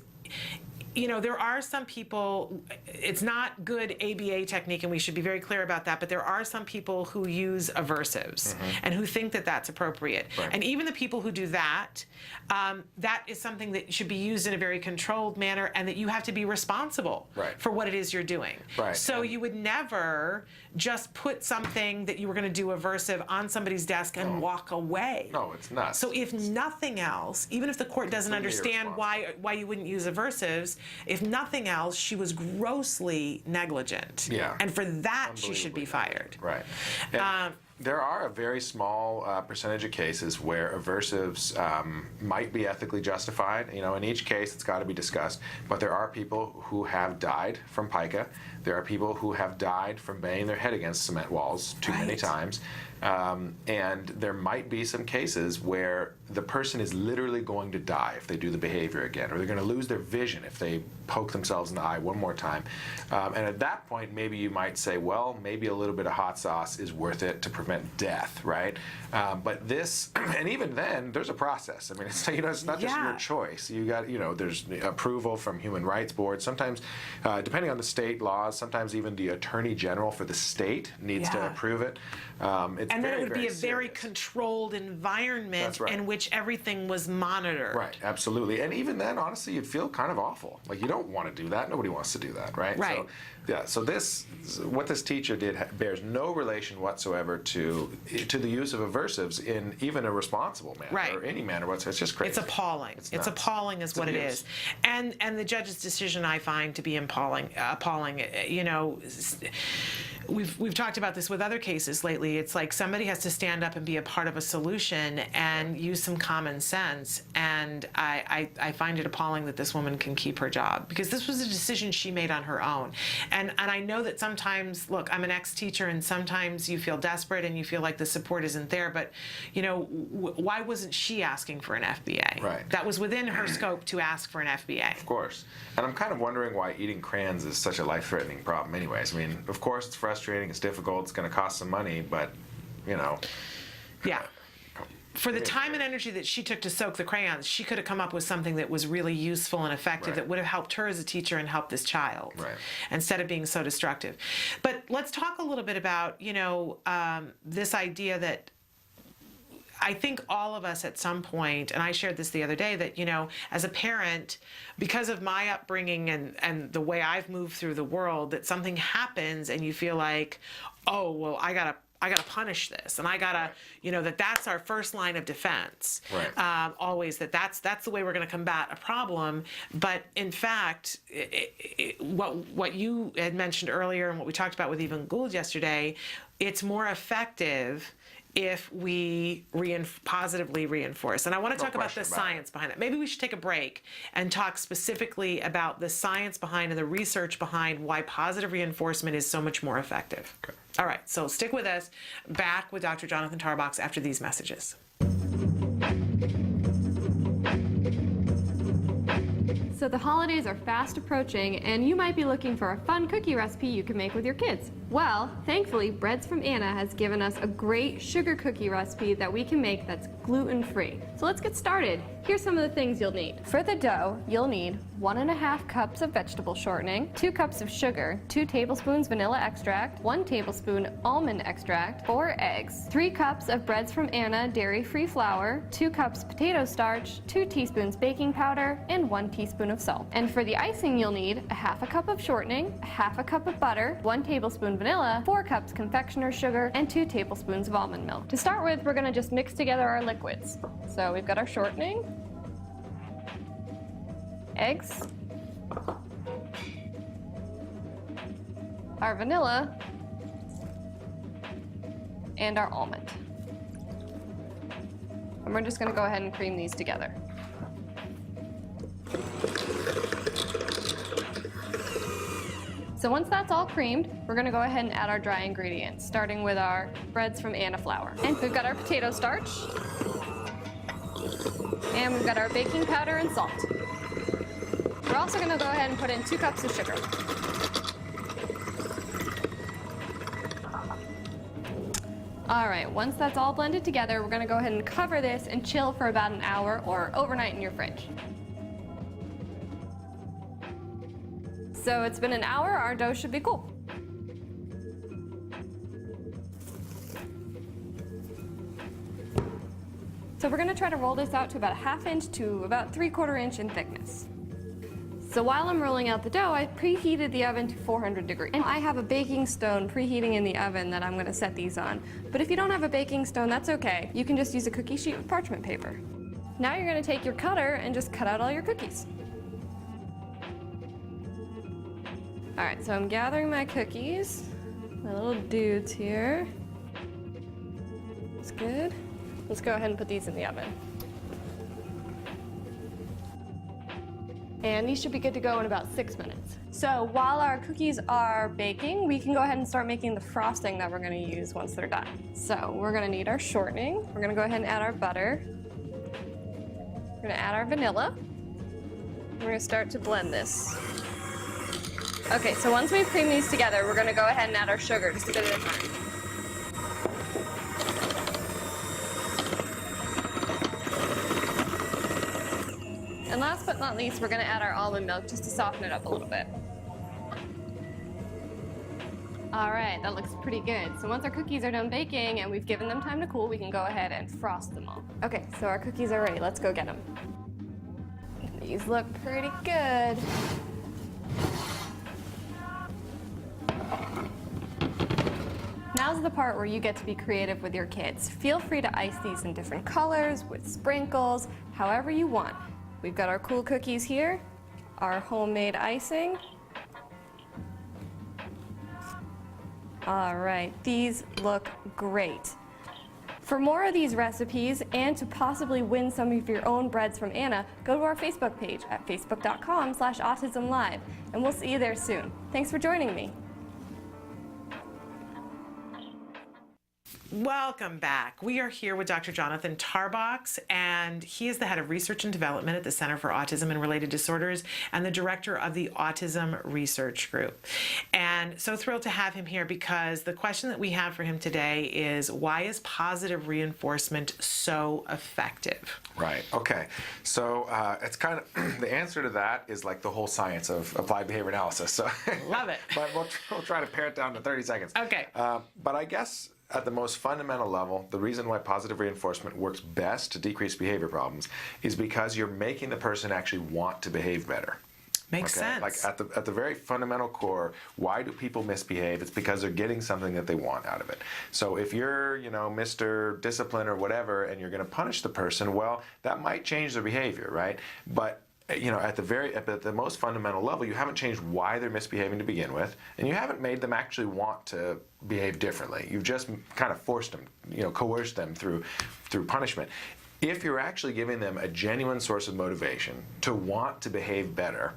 there are some people, it's not good ABA technique, and we should be very clear about that, but there are some people who use aversives and who think that that's appropriate. And even the people who do that, that is something that should be used in a very controlled manner, and that you have to be responsible for what it is you're doing. So you would never just put something that you were going to do aversive on somebody's desk and walk away. No, it's not. So if nothing else, even if the court doesn't understand why you wouldn't use aversives, if nothing else, she was grossly negligent. And for that, she should be fired. And there are a very small percentage of cases where aversives might be ethically justified. In each case, it's got to be discussed. But there are people who have died from pica. There are people who have died from banging their head against cement walls too many times. And there might be some cases where the person is literally going to die if they do the behavior again, or they're going to lose their vision if they poke themselves in the eye one more time. And at that point, maybe you might say, well, maybe a little bit of hot sauce is worth it to prevent death, right? But this, and even then, there's a process. I mean, it's not just your choice. You got, there's approval from human rights boards. Sometimes, depending on the state laws, sometimes even the attorney general for the state needs to approve it. And then it would be a very controlled environment in which everything was monitored. Right, absolutely. And even then, honestly, you'd feel kind of awful. Like, you don't want to do that. Nobody wants to do that, right? So what this teacher did bears no relation whatsoever to the use of aversives in even a responsible manner or any manner whatsoever. It's just crazy. It's appalling. It's appalling is what it is. And the judge's decision I find to be appalling. We've talked about this with other cases lately. It's like somebody has to stand up and be a part of a solution and use some common sense. And I find it appalling that this woman can keep her job, because this was a decision she made on her own. And I know that sometimes, look, I'm an ex-teacher, and sometimes you feel desperate and you feel like the support isn't there. But, why wasn't she asking for an FBA? Right. That was within her scope to ask for an FBA. Of course. And I'm kind of wondering why eating crayons is such a life-threatening problem anyways. I mean, of course, it's frustrating, it's difficult, it's going to cost some money, but, Yeah. For the time and energy that she took to soak the crayons, she could have come up with something that was really useful and effective that would have helped her as a teacher and helped this child, instead of being so destructive. But let's talk a little bit about, this idea that I think all of us at some point, and I shared this the other day, that, as a parent, because of my upbringing and the way I've moved through the world, that something happens and you feel like, oh, well, I gotta punish this, and I gotta, that's our first line of defense. Always that's the way we're going to combat a problem. But in fact, what you had mentioned earlier, and what we talked about with Yvonne Gould yesterday, it's more effective if we positively reinforce. And I want to talk about the science behind it. Maybe we should take a break and talk specifically about the science behind and the research behind why positive reinforcement is so much more effective. Okay. All right, so stick with us. Back with Dr. Jonathan Tarbox after these messages. So the holidays are fast approaching, and you might be looking for a fun cookie recipe you can make with your kids. Well, thankfully, Breads from Anna has given us a great sugar cookie recipe that we can make that's gluten-free. So let's get started. Here's some of the things you'll need. For the dough, you'll need 1.5 cups of vegetable shortening, 2 cups of sugar, 2 tablespoons vanilla extract, 1 tablespoon almond extract, 4 eggs, 3 cups of Breads from Anna dairy-free flour, 2 cups potato starch, 2 teaspoons baking powder, and 1 teaspoon of salt. And for the icing, you'll need 1/2 cup of shortening, 1/2 cup of butter, 1 tablespoon vanilla, 4 cups confectioner's sugar, and 2 tablespoons of almond milk. To start with, we're going to just mix together our liquids. So we've got our shortening, eggs, our vanilla, and our almond. And we're just going to go ahead and cream these together. So once that's all creamed, we're going to go ahead and add our dry ingredients, starting with our Breads from Anna flour. And we've got our potato starch, and we've got our baking powder and salt. We're also going to go ahead and put in 2 cups of sugar. All right, once that's all blended together, we're going to go ahead and cover this and chill for about an hour or overnight in your fridge. So it's been an hour, our dough should be cool. So we're going to try to roll this out to about 1/2 inch to about 3/4 inch in thickness. So while I'm rolling out the dough, I preheated the oven to 400 degrees. And I have a baking stone preheating in the oven that I'm going to set these on. But if you don't have a baking stone, that's okay. You can just use a cookie sheet with parchment paper. Now you're going to take your cutter and just cut out all your cookies. All right, so I'm gathering my cookies, my little dudes here. That's good. Let's go ahead and put these in the oven. And these should be good to go in about 6 minutes. So while our cookies are baking, we can go ahead and start making the frosting that we're gonna use once they're done. So we're gonna need our shortening. We're gonna go ahead and add our butter. We're gonna add our vanilla. We're gonna start to blend this. Okay, so once we've creamed these together, we're going to go ahead and add our sugar just a bit at a time. And last but not least, we're going to add our almond milk just to soften it up a little bit. All right, that looks pretty good. So once our cookies are done baking and we've given them time to cool, we can go ahead and frost them all. Okay, so our cookies are ready. Let's go get them. These look pretty good. Now's the part where you get to be creative with your kids. Feel free to ice these in different colors, with sprinkles, however you want. We've got our cool cookies here, our homemade icing. All right, these look great. For more of these recipes and to possibly win some of your own Breads from Anna, go to our Facebook page at facebook.com/autism-live, and we'll see you there soon. Thanks for joining me. Welcome back. We are here with Dr. Jonathan Tarbox, and he is the head of research and development at the Center for Autism and Related Disorders and the director of the Autism Research Group. And so thrilled to have him here because the question that we have for him today is, why is positive reinforcement so effective? Right. Okay. So it's kind of the answer to that is like the whole science of applied behavior analysis. So love it. But we'll try to pare it down to 30 seconds. Okay. But I guess at the most fundamental level, the reason why positive reinforcement works best to decrease behavior problems is because you're making the person actually want to behave better. Makes sense. Like at the very fundamental core, why do people misbehave? It's because they're getting something that they want out of it. So if you're, Mr. Discipline or whatever, and you're going to punish the person, well, that might change their behavior, right? But at the most fundamental level, you haven't changed why they're misbehaving to begin with, and you haven't made them actually want to behave differently. You've just kind of forced them, coerced them through punishment. If you're actually giving them a genuine source of motivation to want to behave better,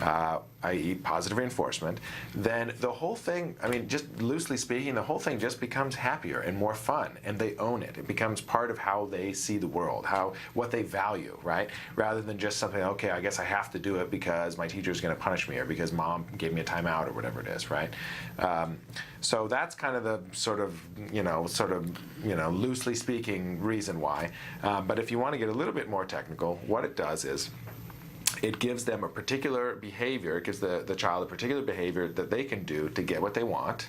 i.e. positive reinforcement, then the whole thing, I mean, just loosely speaking, the whole thing just becomes happier and more fun, and they own it. It becomes part of how they see the world, what they value, right? Rather than just something, okay, I guess I have to do it because my teacher's going to punish me or because mom gave me a timeout or whatever it is, right? So that's kind of the sort of loosely speaking reason why. But if you want to get a little bit more technical, what it does is it gives them a particular behavior, it gives the child a particular behavior that they can do to get what they want,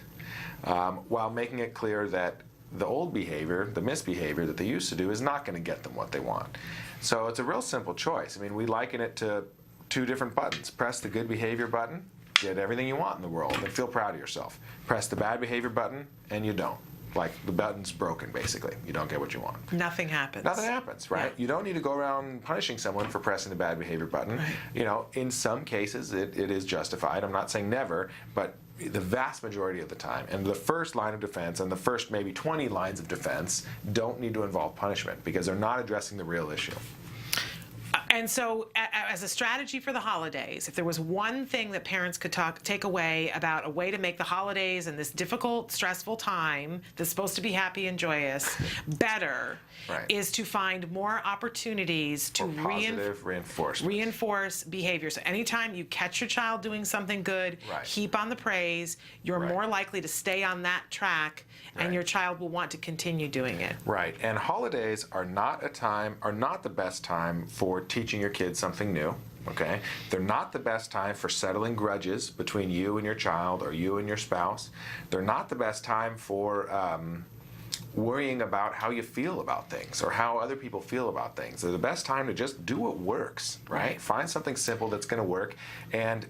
while making it clear that the old behavior, the misbehavior that they used to do, is not going to get them what they want. So it's a real simple choice. I mean, we liken it to 2 different buttons. Press the good behavior button, get everything you want in the world, and feel proud of yourself. Press the bad behavior button, and you don't. Like, the button's broken, basically. You don't get what you want. Nothing happens. Nothing happens, right? Yeah. You don't need to go around punishing someone for pressing the bad behavior button. Right. You know, in some cases, it is justified. I'm not saying never, but the vast majority of the time, and the first line of defense and the first maybe 20 lines of defense don't need to involve punishment because they're not addressing the real issue. And so, as a strategy for the holidays, if there was one thing that parents could take away about a way to make the holidays and this difficult, stressful time that's supposed to be happy and joyous better, Right. is to find more opportunities to Positive reinforcement. reinforce behavior. So anytime you catch your child doing something good, Right. heap on the praise, you're Right. more likely to stay on that track, and Right. your child will want to continue doing it. Right, and holidays are not the best time for teaching your kids something new, okay? They're not the best time for settling grudges between you and your child or you and your spouse. They're not the best time for worrying about how you feel about things or how other people feel about things. They're the best time to just do what works, right? Find something simple that's going to work and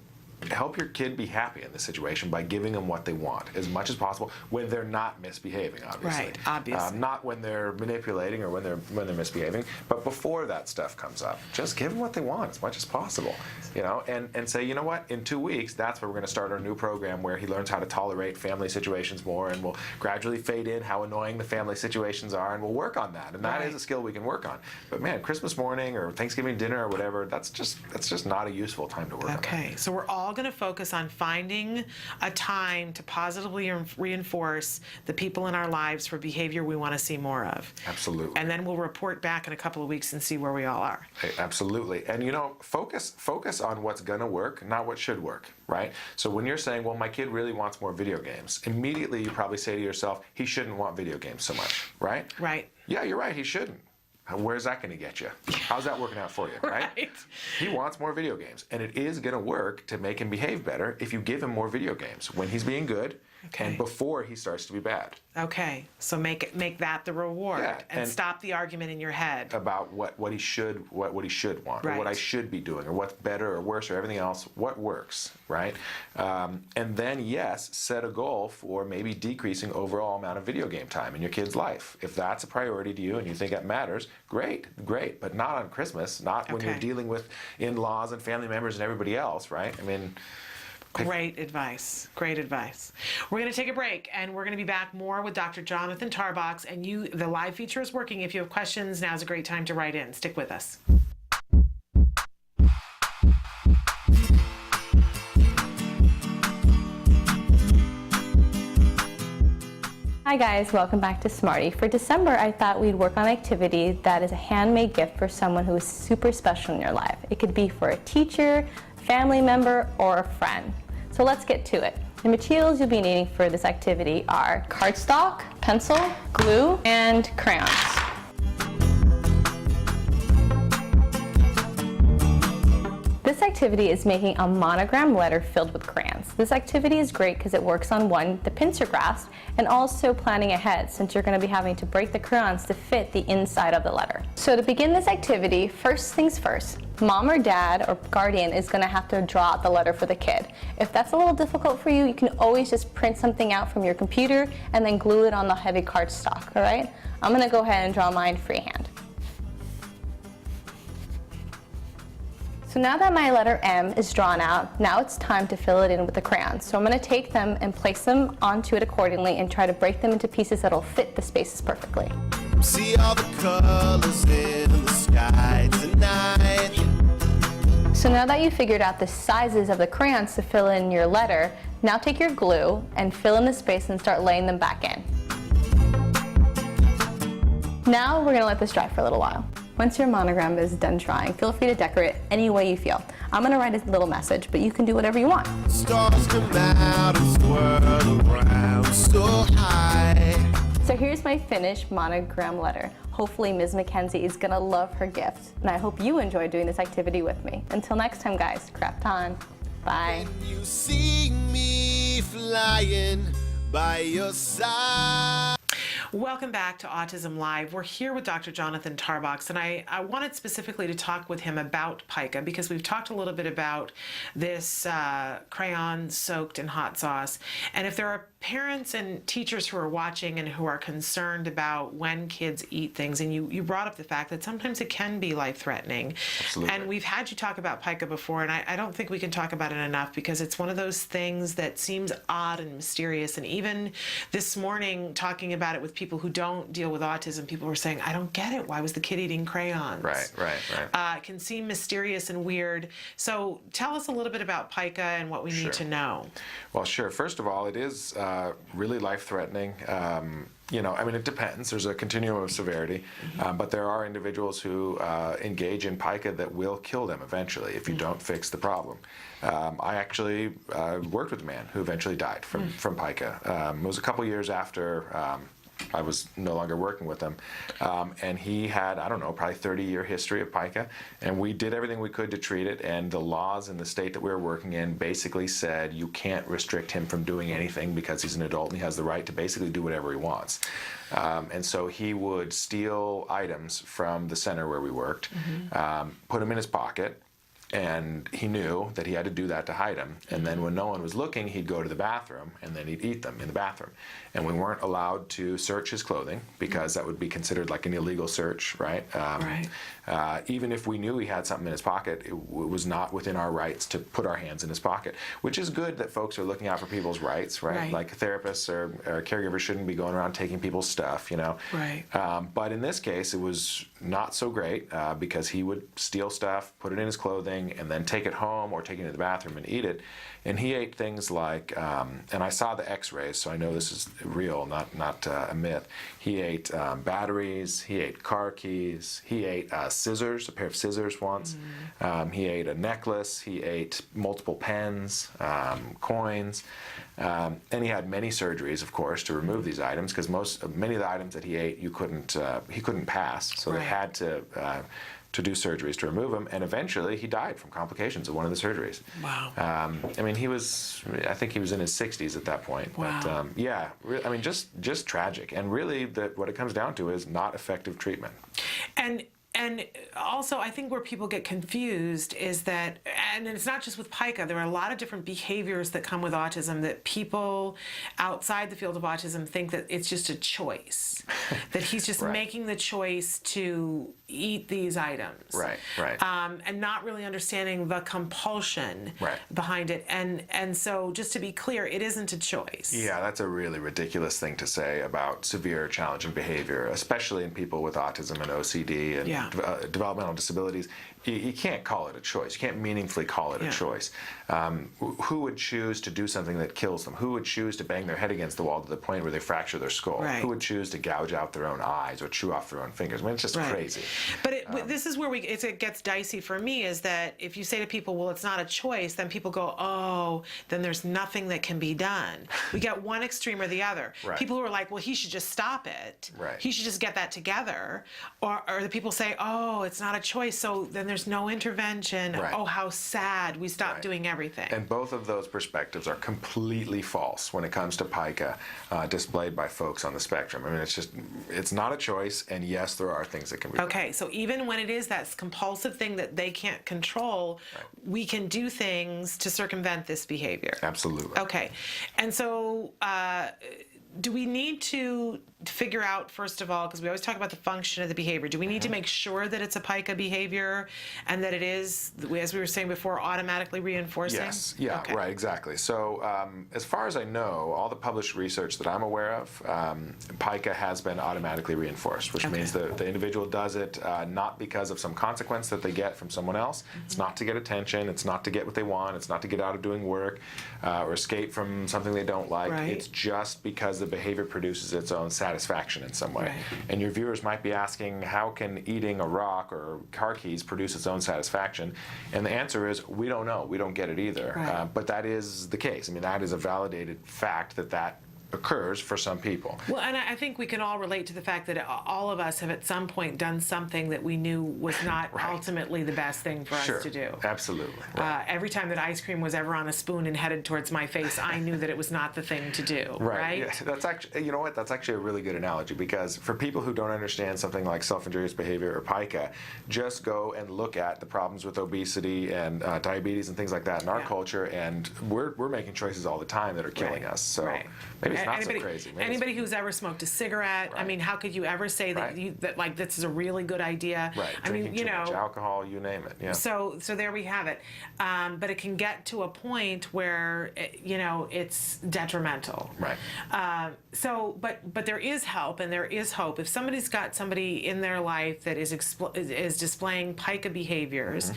help your kid be happy in this situation by giving them what they want as much as possible when they're not misbehaving, obviously. Right, obviously. Not when they're manipulating or when they're misbehaving, but before that stuff comes up. Just give them what they want as much as possible, you know, and say, you know what, in 2 weeks, that's where we're going to start our new program where he learns how to tolerate family situations more, and we'll gradually fade in how annoying the family situations are, and we'll work on that. And that is a skill we can work on. But man, Christmas morning or Thanksgiving dinner or whatever, that's just not a useful time to work on that. Okay, so we're all going to focus on finding a time to positively reinforce the people in our lives for behavior we want to see more of. Absolutely. And then we'll report back in a couple of weeks and see where we all are. Hey, absolutely. And you know, focus on what's going to work, not what should work, right? So when you're saying, well, my kid really wants more video games, immediately you probably say to yourself, he shouldn't want video games so much, right? Right. Yeah, you're right, he shouldn't. Where's that going to get you? How's that working out for you, right? Right. He wants more video games, and it is going to work to make him behave better if you give him more video games when he's being good and before he starts to be bad. Okay, so make that the reward, Yeah, and and stop the argument in your head. About what he should want, or what I should be doing, or what's better or worse, or everything else. What works, right? And then yes, set a goal for maybe decreasing overall amount of video game time in your kid's life. If that's a priority to you and you think that matters, great, but not on Christmas, not when you're dealing with in-laws and family members and everybody else, right? I mean. Great advice. Great advice. We're going to take a break, and we're going to be back more with Dr. Jonathan Tarbox. And the live feature is working. If you have questions, now's a great time to write in. Stick with us. Hi guys, welcome back to Smarty. For December, I thought we'd work on an activity that is a handmade gift for someone who is super special in your life. It could be for a teacher, family member, or a friend. So let's get to it. The materials you'll be needing for this activity are cardstock, pencil, glue, and crayons. This activity is making a monogram letter filled with crayons. This activity is great because it works on one, the pincer grasp, and also planning ahead since you're going to be having to break the crayons to fit the inside of the letter. So to begin this activity, first things first, mom or dad or guardian is going to have to draw out the letter for the kid. If that's a little difficult for you, you can always just print something out from your computer and then glue it on the heavy cardstock, all right? I'm going to go ahead and draw mine freehand. So now that my letter M is drawn out, now it's time to fill it in with the crayons. So I'm going to take them and place them onto it accordingly and try to break them into pieces that'll fit the spaces perfectly. See all the colors in the sky tonight. So now that you figured out the sizes of the crayons to fill in your letter, now take your glue and fill in the space and start laying them back in. Now we're gonna let this dry for a little while. Once your monogram is done drying, feel free to decorate any way you feel. I'm gonna write a little message, but you can do whatever you want. Stars come out and swirl around so high. So here's my finished monogram letter. Hopefully Ms. Mackenzie is gonna love her gift, and I hope you enjoy doing this activity with me. Until next time, guys, craft on. Bye. When you see me flying by your side. Welcome back to Autism Live. We're here with Dr. Jonathan Tarbox, and I wanted specifically to talk with him about pica because we've talked a little bit about this crayon soaked in hot sauce. And if there are parents and teachers who are watching and who are concerned about when kids eat things, and you brought up the fact that sometimes it can be life-threatening. Absolutely. And we've had you talk about pica before, and I don't think we can talk about it enough because it's one of those things that seems odd and mysterious. And even this morning, talking about it with people who don't deal with autism, people were saying, I don't get it. Why was the kid eating crayons? Right. It can seem mysterious and weird. So tell us a little bit about pica and what we need to know. Well, sure. First of all, it is really life-threatening. You know, I mean, it depends. There's a continuum of severity, but there are individuals who engage in pica that will kill them eventually if you don't fix the problem. I actually worked with a man who eventually died from pica. It was a couple years after I was no longer working with him, and he had, I don't know, probably 30-year history of pica, and we did everything we could to treat it, and the laws in the state that we were working in basically said you can't restrict him from doing anything because he's an adult and he has the right to basically do whatever he wants. And so he would steal items from the center where we worked, put them in his pocket, and he knew that he had to do that to hide them. And then when no one was looking, he'd go to the bathroom and then he'd eat them in the bathroom. And we weren't allowed to search his clothing because that would be considered like an illegal search, right? Even if we knew he had something in his pocket, it was not within our rights to put our hands in his pocket, which is good that folks are looking out for people's rights, right? Like therapists or caregivers shouldn't be going around taking people's stuff, you know? But in this case, it was not so great because he would steal stuff, put it in his clothing, and then take it home or take it to the bathroom and eat it. And he ate things like, and I saw the x-rays, so I know this is real, not a myth. He ate batteries, he ate car keys, he ate scissors, a pair of scissors once. He ate a necklace, he ate multiple pens, coins, and he had many surgeries, of course, to remove these items because many of the items that he ate he couldn't pass, so they had to do surgeries to remove him, and eventually he died from complications of one of the surgeries. Wow. I mean, I think he was in his 60s at that point. Wow. But yeah, I mean, just tragic. And really, what it comes down to is not effective treatment. And also, I think where people get confused is that, and it's not just with pica, there are a lot of different behaviors that come with autism that people outside the field of autism think that it's just a choice, that he's just making the choice to eat these items. And not really understanding the compulsion behind it. And so, just to be clear, it isn't a choice. Yeah, that's a really ridiculous thing to say about severe challenging behavior, especially in people with autism and OCD and developmental disabilities. You can't call it a choice. You can't meaningfully call it a choice. Who would choose to do something that kills them? Who would choose to bang their head against the wall to the point where they fracture their skull? Who would choose to gouge out their own eyes or chew off their own fingers? I mean, it's just crazy. But this is where it gets dicey for me, is that if you say to people, well, it's not a choice, then people go, oh, then there's nothing that can be done. We get one extreme or the other. People who are like, well, he should just stop it. He should just get that together. Or the people say, oh, it's not a choice, so then there's no intervention. Oh, how sad. We stopped doing everything. And both of those perspectives are completely false when it comes to pica displayed by folks on the spectrum. I mean, it's not a choice, and yes, there are things that can be done. Okay, so even when it is that compulsive thing that they can't control, we can do things to circumvent this behavior. Absolutely. Okay, and so do we need to figure out, first of all, because we always talk about the function of the behavior, do we need to make sure that it's a pica behavior and that it is, as we were saying before, automatically reinforcing? Yes, yeah, Okay. right, exactly. So as far as I know, all the published research that I'm aware of, pica has been automatically reinforced, which means that the individual does it not because of some consequence that they get from someone else. It's not to get attention, it's not to get what they want, it's not to get out of doing work or escape from something they don't like. Right. It's just because the behavior produces its own satisfaction in some way. Right. And your viewers might be asking, how can eating a rock or car keys produce its own satisfaction? And the answer is, we don't know. We don't get it either. Right. But that is the case. I mean, that is a validated fact that occurs for some people. Well, and I think we can all relate to the fact that all of us have at some point done something that we knew was not ultimately the best thing for us to do. Absolutely. Every time that ice cream was ever on a spoon and headed towards my face, I knew that it was not the thing to do, right? Yeah, that's actually, you know what, that's actually a really good analogy, because for people who don't understand something like self-injurious behavior or pica, just go and look at the problems with obesity and diabetes and things like that in our culture, and we're making choices all the time that are killing us. So maybe it's not so crazy. Maybe anybody who's ever smoked a cigarette, I mean, how could you ever say that like this is a really good idea? Right. I mean, Drinking too much alcohol, you name it. Yeah. So there we have it. But it can get to a point where it's detrimental. Right. But there is help and there is hope. If somebody's got somebody in their life that is displaying pica behaviors,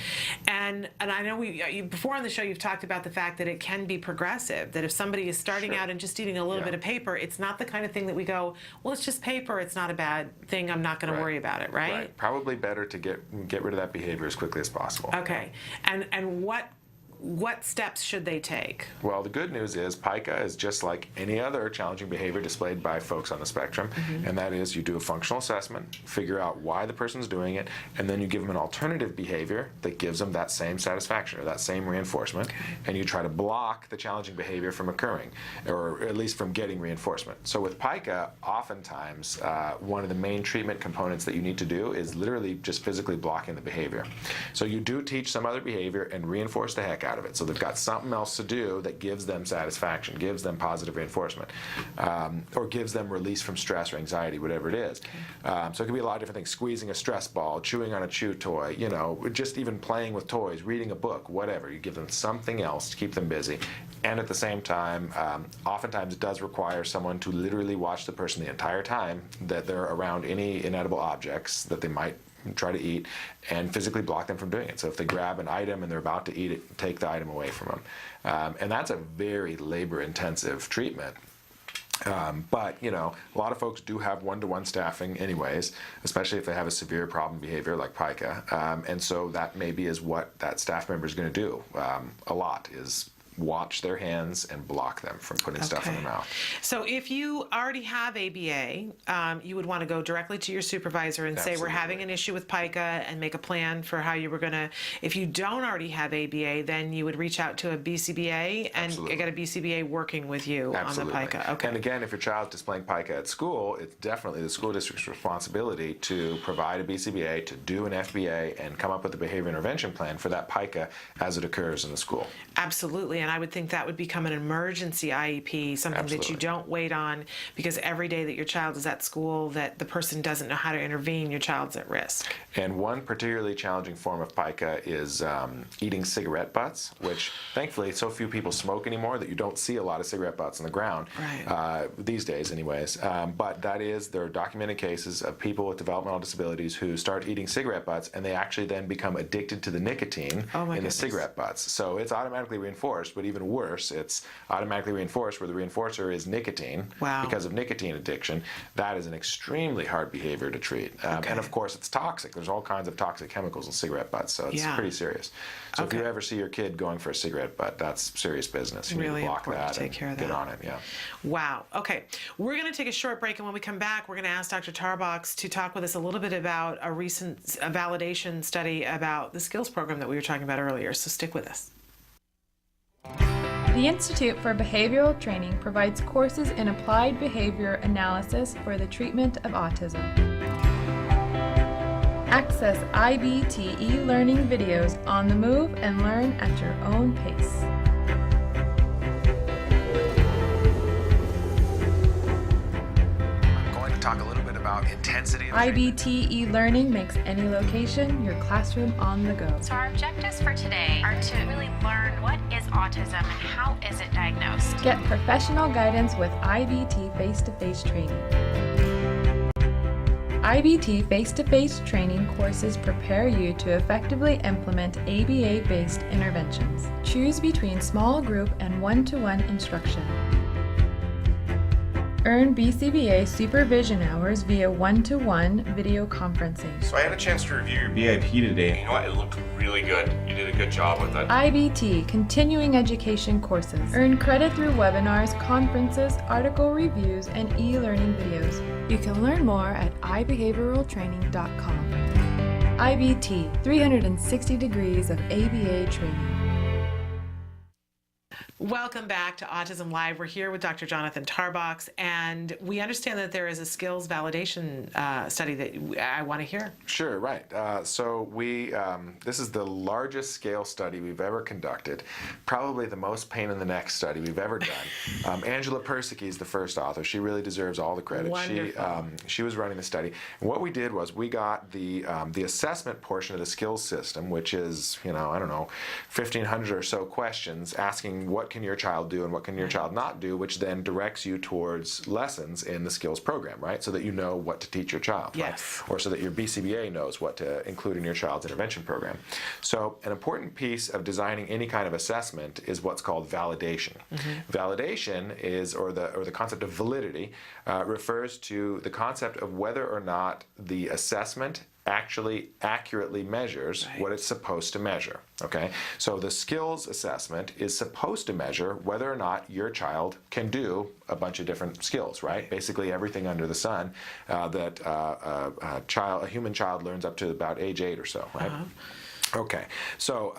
and I know before on the show you've talked about the fact that it can be progressive. That if somebody is starting out and just eating a little bit of paper, it's not the kind of thing that we go, well, it's just paper. It's not a bad thing. I'm not going to worry about it, right? Probably better to get rid of that behavior as quickly as possible. Okay. And what steps should they take? Well, the good news is pica is just like any other challenging behavior displayed by folks on the spectrum, and that is you do a functional assessment, figure out why the person's doing it, and then you give them an alternative behavior that gives them that same satisfaction or that same reinforcement, and you try to block the challenging behavior from occurring, or at least from getting reinforcement. So with pica, oftentimes one of the main treatment components that you need to do is literally just physically blocking the behavior. So you do teach some other behavior and reinforce the heck out of it. So they've got something else to do that gives them satisfaction, gives them positive reinforcement, or gives them release from stress or anxiety, whatever it is. So it can be a lot of different things: squeezing a stress ball, chewing on a chew toy, just even playing with toys, reading a book, whatever. You give them something else to keep them busy. And at the same time, oftentimes it does require someone to literally watch the person the entire time that they're around any inedible objects that they might try to eat, and physically block them from doing it. So if they grab an item and they're about to eat it, take the item away from them. And that's a very labor-intensive treatment. But a lot of folks do have one-to-one staffing anyways, especially if they have a severe problem behavior like pica. And so that maybe is what that staff member is going to do a lot, is watch their hands and block them from putting stuff in their mouth. So if you already have ABA, you would want to go directly to your supervisor and say, we're having an issue with pica, and make a plan for how you were going to. If you don't already have ABA, then you would reach out to a BCBA and get a BCBA working with you on the pica. Okay. And again, if your child's displaying pica at school, it's definitely the school district's responsibility to provide a BCBA, to do an FBA, and come up with a behavior intervention plan for that pica as it occurs in the school. Absolutely. And I would think that would become an emergency IEP, something that you don't wait on, because every day that your child is at school that the person doesn't know how to intervene, your child's at risk. And one particularly challenging form of pica is eating cigarette butts, which thankfully so few people smoke anymore that you don't see a lot of cigarette butts on the ground these days anyways. But there are documented cases of people with developmental disabilities who start eating cigarette butts, and they actually then become addicted to the nicotine in the cigarette butts. So it's automatically reinforced, but even worse, it's automatically reinforced where the reinforcer is nicotine because of nicotine addiction. That is an extremely hard behavior to treat. And of course, it's toxic. There's all kinds of toxic chemicals in cigarette butts, so it's pretty serious. So if you ever see your kid going for a cigarette butt, that's serious business. You really need to block important that to take care of that. Get on it, Wow. Okay. We're going to take a short break, and when we come back, we're going to ask Dr. Tarbox to talk with us a little bit about a recent validation study about the skills program that we were talking about earlier. So stick with us. The Institute for Behavioral Training provides courses in applied behavior analysis for the treatment of autism. Access IBT e-learning videos on the move and learn at your own pace. about intensity. IBT e-learning makes any location your classroom on the go. So our objectives for today are to really learn what is autism and how is it diagnosed. Get professional guidance with IBT face-to-face training. IBT face-to-face training courses prepare you to effectively implement ABA-based interventions. Choose between small group and one-to-one instruction. Earn BCBA supervision hours via one-to-one video conferencing. So I had a chance to review your BIP today. You know what? It looked really good. You did a good job with it. IBT continuing education courses. Earn credit through webinars, conferences, article reviews, and e-learning videos. You can learn more at ibehavioraltraining.com. IBT, 360 degrees of ABA training. Welcome back to Autism Live. We're here with Dr. Jonathan Tarbox, and we understand that there is a skills validation study that I want to hear. Sure, right. So this is the largest scale study we've ever conducted, probably the most pain in the neck study we've ever done. Angela Persicki is the first author. She really deserves all the credit. Wonderful. She was running the study. And what we did was we got the assessment portion of the skills system, which is, 1,500 or so questions asking what can your child do and what can your child not do, which then directs you towards lessons in the skills program, right? So that you know what to teach your child, yes, right? Or so that your BCBA knows what to include in your child's intervention program. So an important piece of designing any kind of assessment is what's called validation. Validation is, or the concept of validity, refers to the concept of whether or not the assessment actually accurately measures what it's supposed to measure, okay? So the skills assessment is supposed to measure whether or not your child can do a bunch of different skills, right? Basically everything under the sun that a human child learns up to about age 8 or so, right? Okay, so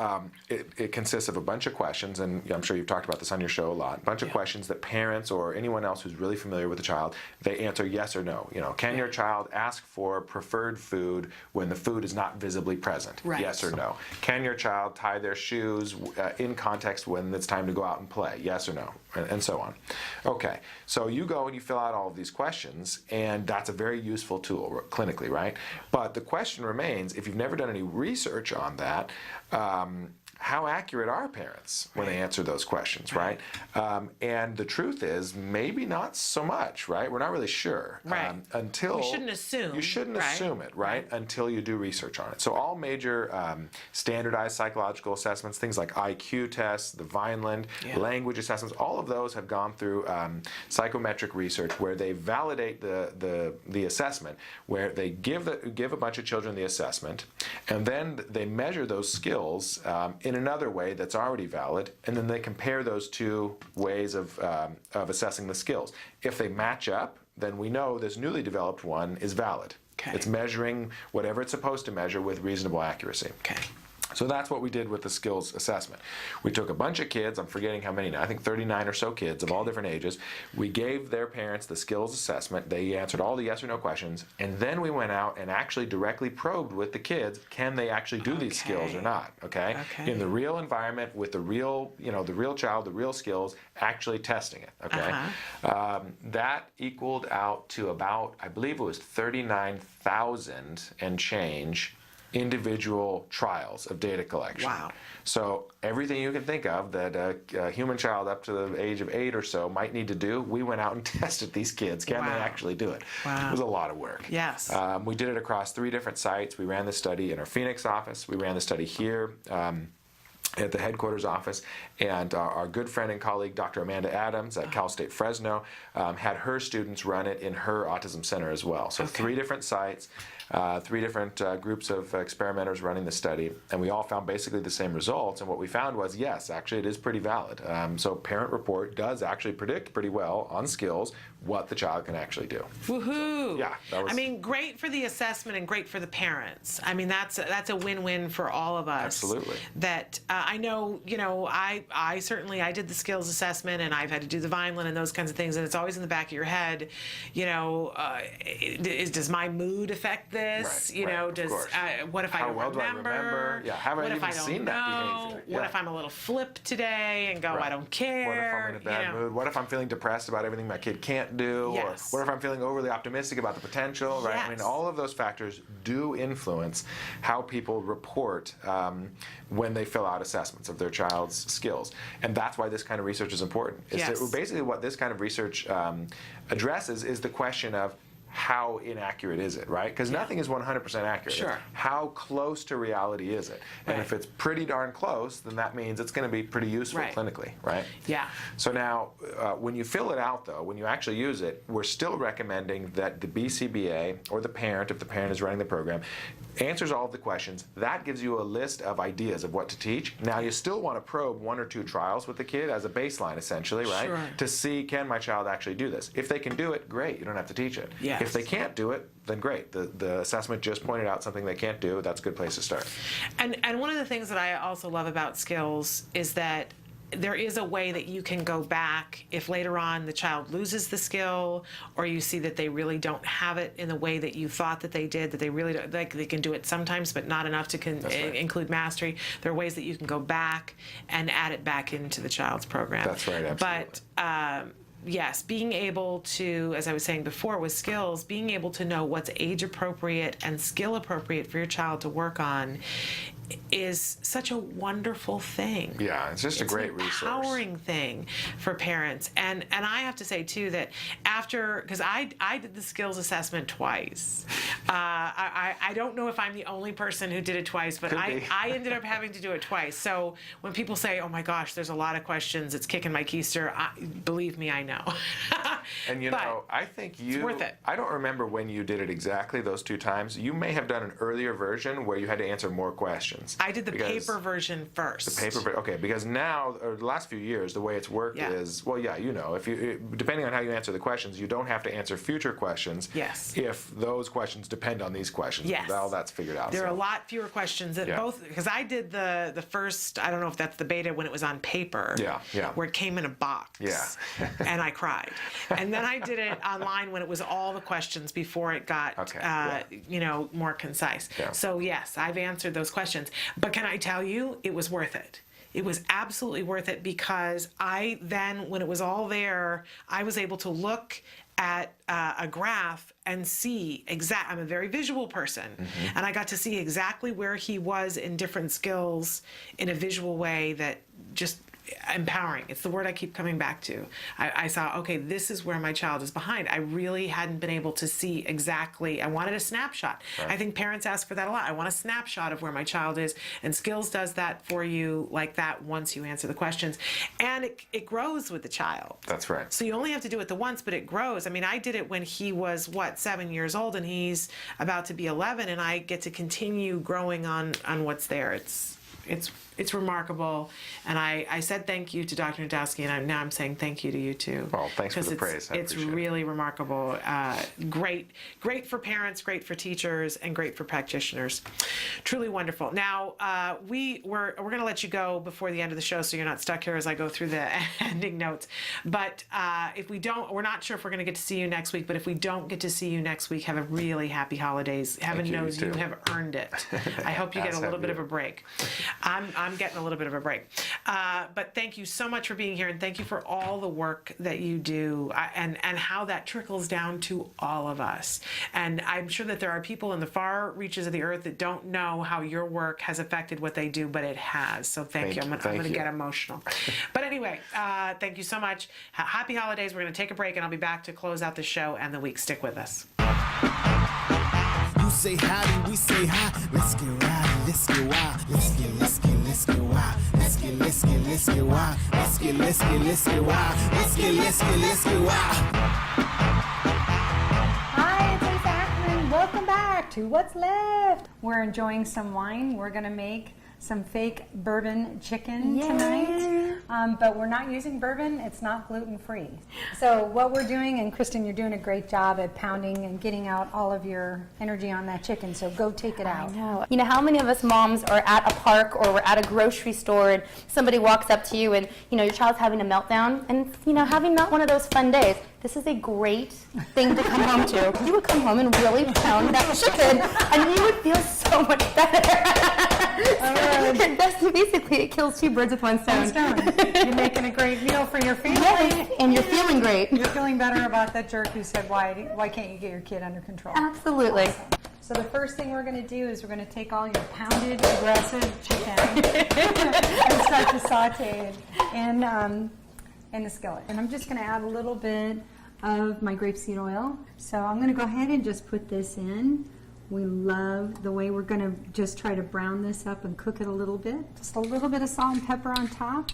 it consists of a bunch of questions, and I'm sure you've talked about this on your show a lot, a bunch of questions that parents or anyone else who's really familiar with the child, they answer yes or no. Can your child ask for preferred food when the food is not visibly present? Right. Yes or no. Can your child tie their shoes in context when it's time to go out and play? Yes or no, and so on. Okay, so you go and you fill out all of these questions, and that's a very useful tool clinically, right? But the question remains, if you've never done any research on that, how accurate are parents when they answer those questions, right? And the truth is, maybe not so much, right? We're not really sure. Right. Until we shouldn't assume. You shouldn't assume it, right? Until you do research on it. So all major standardized psychological assessments, things like IQ tests, the Vineland, language assessments, all of those have gone through psychometric research where they validate the assessment, where they give a bunch of children the assessment, and then they measure those skills in another way that's already valid, and then they compare those two ways of assessing the skills. If they match up, then we know this newly developed one is valid. Okay. It's measuring whatever it's supposed to measure with reasonable accuracy. Okay. So that's what we did with the skills assessment. We took a bunch of kids, I'm forgetting how many now, I think 39 or so kids of all different ages. We gave their parents the skills assessment. They answered all the yes or no questions, and then we went out and actually directly probed with the kids, can they actually do these skills or not, okay? In the real environment with the real, the real child, the real skills, actually testing it, okay? That equaled out to about, I believe it was 39,000 and change individual trials of data collection. Wow. So everything you can think of that a human child up to the age of 8 or so might need to do, we went out and tested these kids. Can they actually do it? Wow. It was a lot of work. Yes. We did it across 3 different sites. We ran the study in our Phoenix office. We ran the study here at the headquarters office, and our good friend and colleague, Dr. Amanda Adams at Cal State Fresno, had her students run it in her autism center as well. So 3 different sites, 3 different groups of experimenters running the study, and we all found basically the same results. And what we found was, yes, actually it is pretty valid. So parent report does actually predict pretty well on skills what the child can actually do. Woohoo! Yeah, that was. I mean, great for the assessment and great for the parents. I mean, that's a win-win for all of us. Absolutely. That I know, I certainly did the skills assessment, and I've had to do the Vineland and those kinds of things, and it's always in the back of your head, does my mood affect this? this? Right, You know, of does course. What if I How don't well do I remember? Yeah, have I what if even I don't seen know? that behavior? What Yeah. if I'm a little flip today and go, Right. I don't care? What if I'm in a bad mood? What if I'm feeling depressed about everything my kid can't do? Yes. Or what if I'm feeling overly optimistic about the potential, right? I mean, Yes. all of those factors do influence how people report when they fill out assessments of their child's skills. And that's why this kind of research is important. Yes. Basically, what this kind of research addresses is the question of how inaccurate is it, right? Because nothing is 100% accurate. Sure. It's how close to reality is it? And if it's pretty darn close, then that means it's going to be pretty useful clinically, right? Yeah. So now, when you fill it out, though, when you actually use it, we're still recommending that the BCBA or the parent, if the parent is running the program, answers all of the questions. That gives you a list of ideas of what to teach. Now, you still want to probe 1 or 2 trials with the kid as a baseline, essentially, right? Sure. To see, can my child actually do this? If they can do it, great. You don't have to teach it. Yes. If they can't do it, then great. The assessment just pointed out something they can't do. That's a good place to start. And one of the things that I also love about skills is that there is a way that you can go back if later on the child loses the skill, or you see that they really don't have it in the way that you thought that they did, that they really don't, like they can do it sometimes but not enough to include mastery. There are ways that you can go back and add it back into the child's program. That's right, absolutely. But yes, being able to, as I was saying before with skills, being able to know what's age appropriate and skill appropriate for your child to work on is such a wonderful thing. Yeah, it's just a great resource. It's an empowering thing for parents. And I have to say, too, that after, because I did the skills assessment twice. I don't know if I'm the only person who did it twice, but I ended up having to do it twice. So when people say, oh my gosh, there's a lot of questions, it's kicking my keister, believe me, I know. And you know, I think it's worth it. I don't remember when you did it exactly those 2 times. You may have done an earlier version where you had to answer more questions. I did the paper version first. The paper, okay, because now, or the last few years, the way it's worked is, well, yeah, you know, if you, depending on how you answer the questions, you don't have to answer future questions. Yes. If those questions depend on these questions. Yes. All that's figured out. There are a lot fewer questions that both, because I did the first, I don't know if that's the beta when it was on paper. Yeah. Where it came in a box. Yeah. And I cried. And then I did it online when it was all the questions before it got, you know, more concise. Yeah. So yes, I've answered those questions. But can I tell you, it was worth it. It was absolutely worth it because I then, when it was all there, I was able to look at a graph and see I'm a very visual person, and I got to see exactly where he was in different skills in a visual way that just empowering. It's the word I keep coming back to. I saw, okay, this is where my child is behind. I really hadn't been able to see exactly. I wanted a snapshot. Right. I think parents ask for that a lot. I want a snapshot of where my child is, and skills does that for you like that once you answer the questions. And it grows with the child. That's right. So you only have to do it the once, but it grows. I mean, I did it when he was, 7 years old, and he's about to be 11, and I get to continue growing on what's there. It's remarkable, and I said thank you to Dr. Nadowski, and now I'm saying thank you to you too. Well, thanks for the praise. I It's appreciate really remarkable. Great for parents, great for teachers, and great for practitioners. Truly wonderful. Now we're going to let you go before the end of the show, so you're not stuck here as I go through the ending notes. But if we don't, we're not sure if we're going to get to see you next week. But if we don't get to see you next week, have a really happy holidays. Heaven knows you have earned it. I hope you get a little bit of a break. I'm getting a little bit of a break. But thank you so much for being here, and thank you for all the work that you do and how that trickles down to all of us. And I'm sure that there are people in the far reaches of the earth that don't know how your work has affected what they do, but it has. So thank you. I'm going to get emotional. But anyway, thank you so much. Happy holidays. We're going to take a break, and I'll be back to close out the show and the week. Stick with us. You say howdy, we say hi. Let's get wild, let's get wild. Let's get wild. Let's get wild. Let's get wild. Let's get wild. Let's get wild. Hi, it's Lisa Ackerman. Welcome back to What's Left. We're enjoying some wine. We're going to make some fake bourbon chicken tonight, but we're not using bourbon. It's not gluten-free. So what we're doing, and Kristen, you're doing a great job at pounding and getting out all of your energy on that chicken, so go take it out. I know. You know, how many of us moms are at a park or we're at a grocery store and somebody walks up to you and, you know, your child's having a meltdown and, you know, having not one of those fun days. This is a great thing to come home to. You would come home and really pound that chicken and you would feel so much better. That's basically, it kills two birds with one stone. You're making a great meal for your family. Yes, and you're feeling great. You're feeling better about that jerk who said, why can't you get your kid under control? Absolutely. Awesome. So the first thing we're going to do is we're going to take all your pounded, aggressive chicken and start to saute it in the skillet. And I'm just going to add a little bit of my grapeseed oil. So I'm going to go ahead and just put this in. We love the way we're going to just try to brown this up and cook it a little bit. Just a little bit of salt and pepper on top.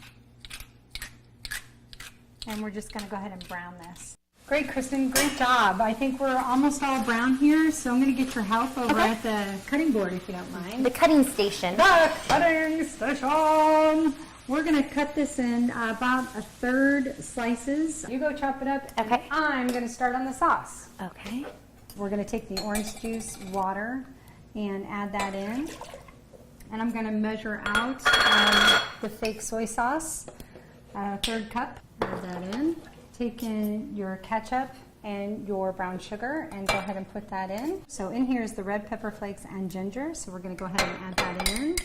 And we're just going to go ahead and brown this. Great, Kristen. Great job. I think we're almost all brown here, so I'm going to get your help over at the cutting board, if you don't mind. The cutting station. The cutting station. We're going to cut this in about 1/3 slices. You go chop it up. Okay. I'm going to start on the sauce. Okay. We're going to take the orange juice, water, and add that in. And I'm going to measure out the fake soy sauce, 1/3 cup. Add that in. Take in your ketchup and your brown sugar and go ahead and put that in. So in here is the red pepper flakes and ginger, so we're going to go ahead and add that in.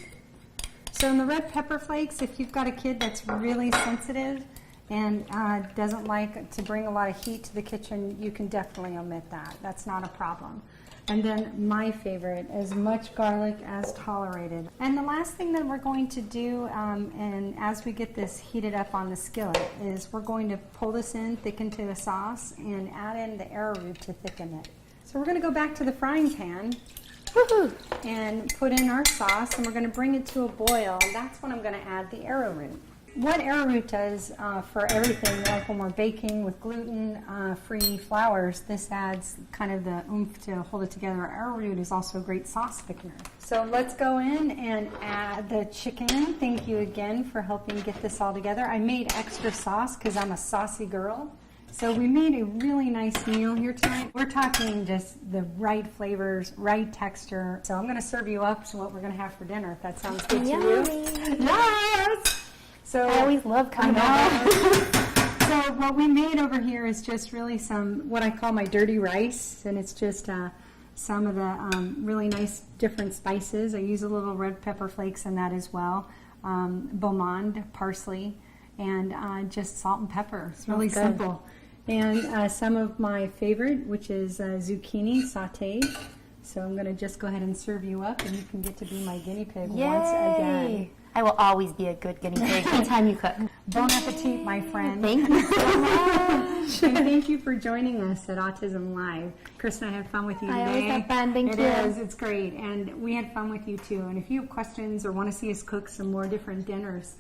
So in the red pepper flakes, if you've got a kid that's really sensitive and doesn't like to bring a lot of heat to the kitchen, you can definitely omit that. That's not a problem. And then my favorite, as much garlic as tolerated. And the last thing that we're going to do, and as we get this heated up on the skillet, is we're going to pull this in, thicken to the sauce, and add in the arrowroot to thicken it. So we're going to go back to the frying pan and put in our sauce, and we're going to bring it to a boil, and that's when I'm going to add the arrowroot. What arrowroot does for everything, like when we're baking with gluten-free flours, this adds kind of the oomph to hold it together. Arrowroot is also a great sauce thickener. So let's go in and add the chicken. Thank you again for helping get this all together. I made extra sauce because I'm a saucy girl. So we made a really nice meal here tonight. We're talking just the right flavors, right texture. So I'm going to serve you up to what we're going to have for dinner, if that sounds good to you. Yes! So, I always love coming over. So what we made over here is just really some, what I call my dirty rice, and it's just some of the really nice different spices. I use a little red pepper flakes in that as well, beaumont, parsley, and just salt and pepper. It's really simple. And some of my favorite, which is zucchini sauteed. So I'm going to just go ahead and serve you up, and you can get to be my guinea pig once again. I will always be a good guinea pig anytime you cook. Bon appetit, my friend. Thank you so much. And thank you for joining us at Autism Live. Kristen, I had fun with you today. I always have fun, thank you. It is, it's great. And we had fun with you too. And if you have questions or want to see us cook some more different dinners,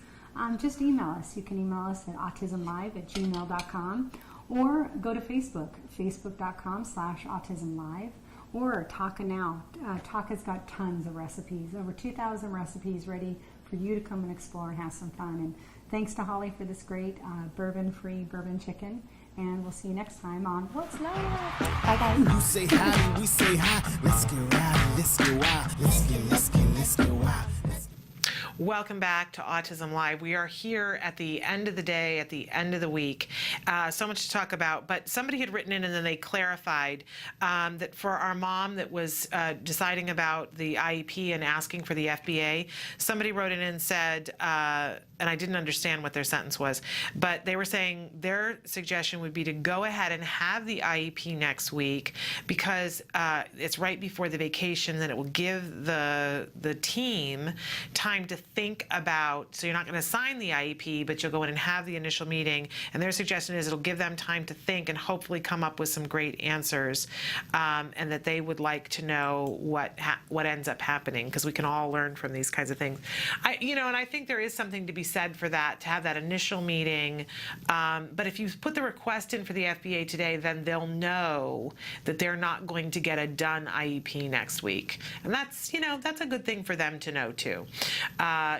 just email us. You can email us at autismlive@gmail.com or go to Facebook, facebook.com/autismlive. Or Taka Now. Taka's got tons of recipes, over 2,000 recipes ready for you to come and explore and have some fun. And thanks to Holly for this great bourbon-free bourbon chicken. And we'll see you next time on What's Love? Bye, guys. You say hi, we say hi. Let's get wild, let's get wild. Let's get wild. Welcome back to Autism Live. We are here at the end of the day, at the end of the week. So much to talk about, but somebody had written in and then they clarified that for our mom that was deciding about the IEP and asking for the FBA, somebody wrote in and said, and I didn't understand what their sentence was, but they were saying their suggestion would be to go ahead and have the IEP next week because it's right before the vacation, then it will give the team time to think about, so you're not going to sign the IEP, but you'll go in and have the initial meeting, and their suggestion is it'll give them time to think and hopefully come up with some great answers, and that they would like to know what ends up happening, because we can all learn from these kinds of things. And I think there is something to be said for that, to have that initial meeting, but if you put the request in for the FBA today, then they'll know that they're not going to get a done IEP next week, and that's a good thing for them to know too.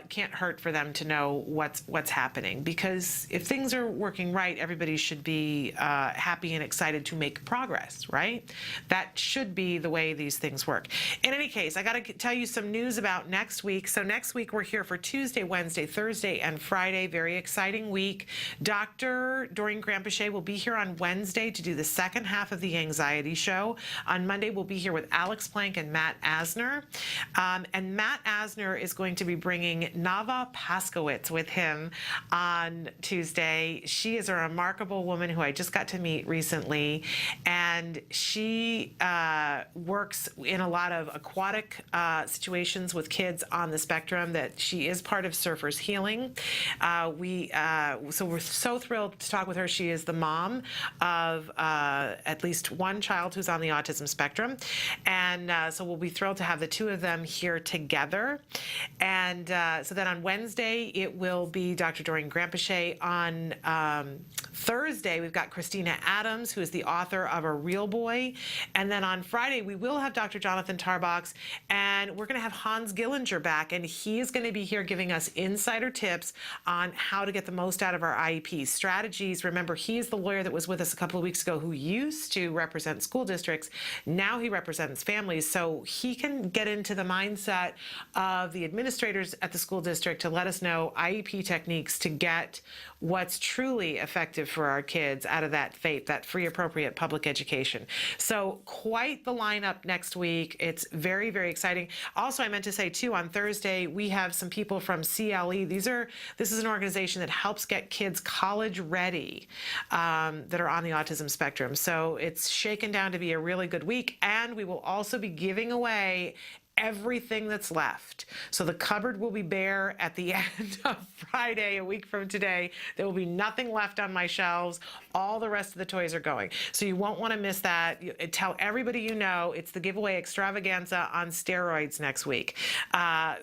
can't hurt for them to know what's happening, because if things are working right, everybody should be happy and excited to make progress, right? That should be the way these things work. In any case, I got to tell you some news about next week. So next week we're here for Tuesday, Wednesday, Thursday, and Friday. Very exciting week. Dr. Doreen Grampachet will be here on Wednesday to do the second half of the Anxiety Show. On Monday, we'll be here with Alex Plank and Matt Asner. And Matt Asner is going to be bringing Nava Paskowitz with him on Tuesday. She is a remarkable woman who I just got to meet recently, and she works in a lot of aquatic situations with kids on the spectrum. That she is part of Surfers Healing. So we're so thrilled to talk with her. She is the mom of at least one child who's on the autism spectrum, and so we'll be thrilled to have the two of them here together. And so then on Wednesday it will be Dr. Doreen Grampachet. On Thursday we've got Christina Adams, who is the author of A Real Boy, and then on Friday we will have Dr. Jonathan Tarbox, and we're going to have Hans Gillinger back, and he is going to be here giving us insider tips on how to get the most out of our IEP strategies. Remember, he's the lawyer that was with us a couple of weeks ago who used to represent school districts. Now he represents families, so he can get into the mindset of the administrators at the school district to let us know IEP techniques to get what's truly effective for our kids out of that FAPE, that free appropriate public education. So quite the lineup next week. It's very, very exciting. Also, I meant to say too, on Thursday, we have some people from CLE. This is an organization that helps get kids college ready that are on the autism spectrum. So it's shaken down to be a really good week. And we will also be giving away everything that's left. So the cupboard will be bare at the end of Friday, a week from today. There will be nothing left on my shelves. All the rest of the toys are going. So you won't want to miss that. Tell everybody you know it's the giveaway extravaganza on steroids next week.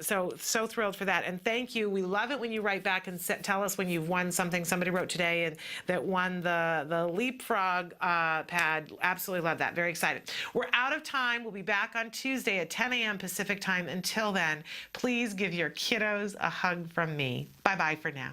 So thrilled for that. And thank you. We love it when you write back and tell us when you've won something. Somebody wrote today and that won the Leapfrog pad. Absolutely love that. Very excited. We're out of time. We'll be back on Tuesday at 10 a.m. Pacific time. Until then, please give your kiddos a hug from me. Bye-bye for now.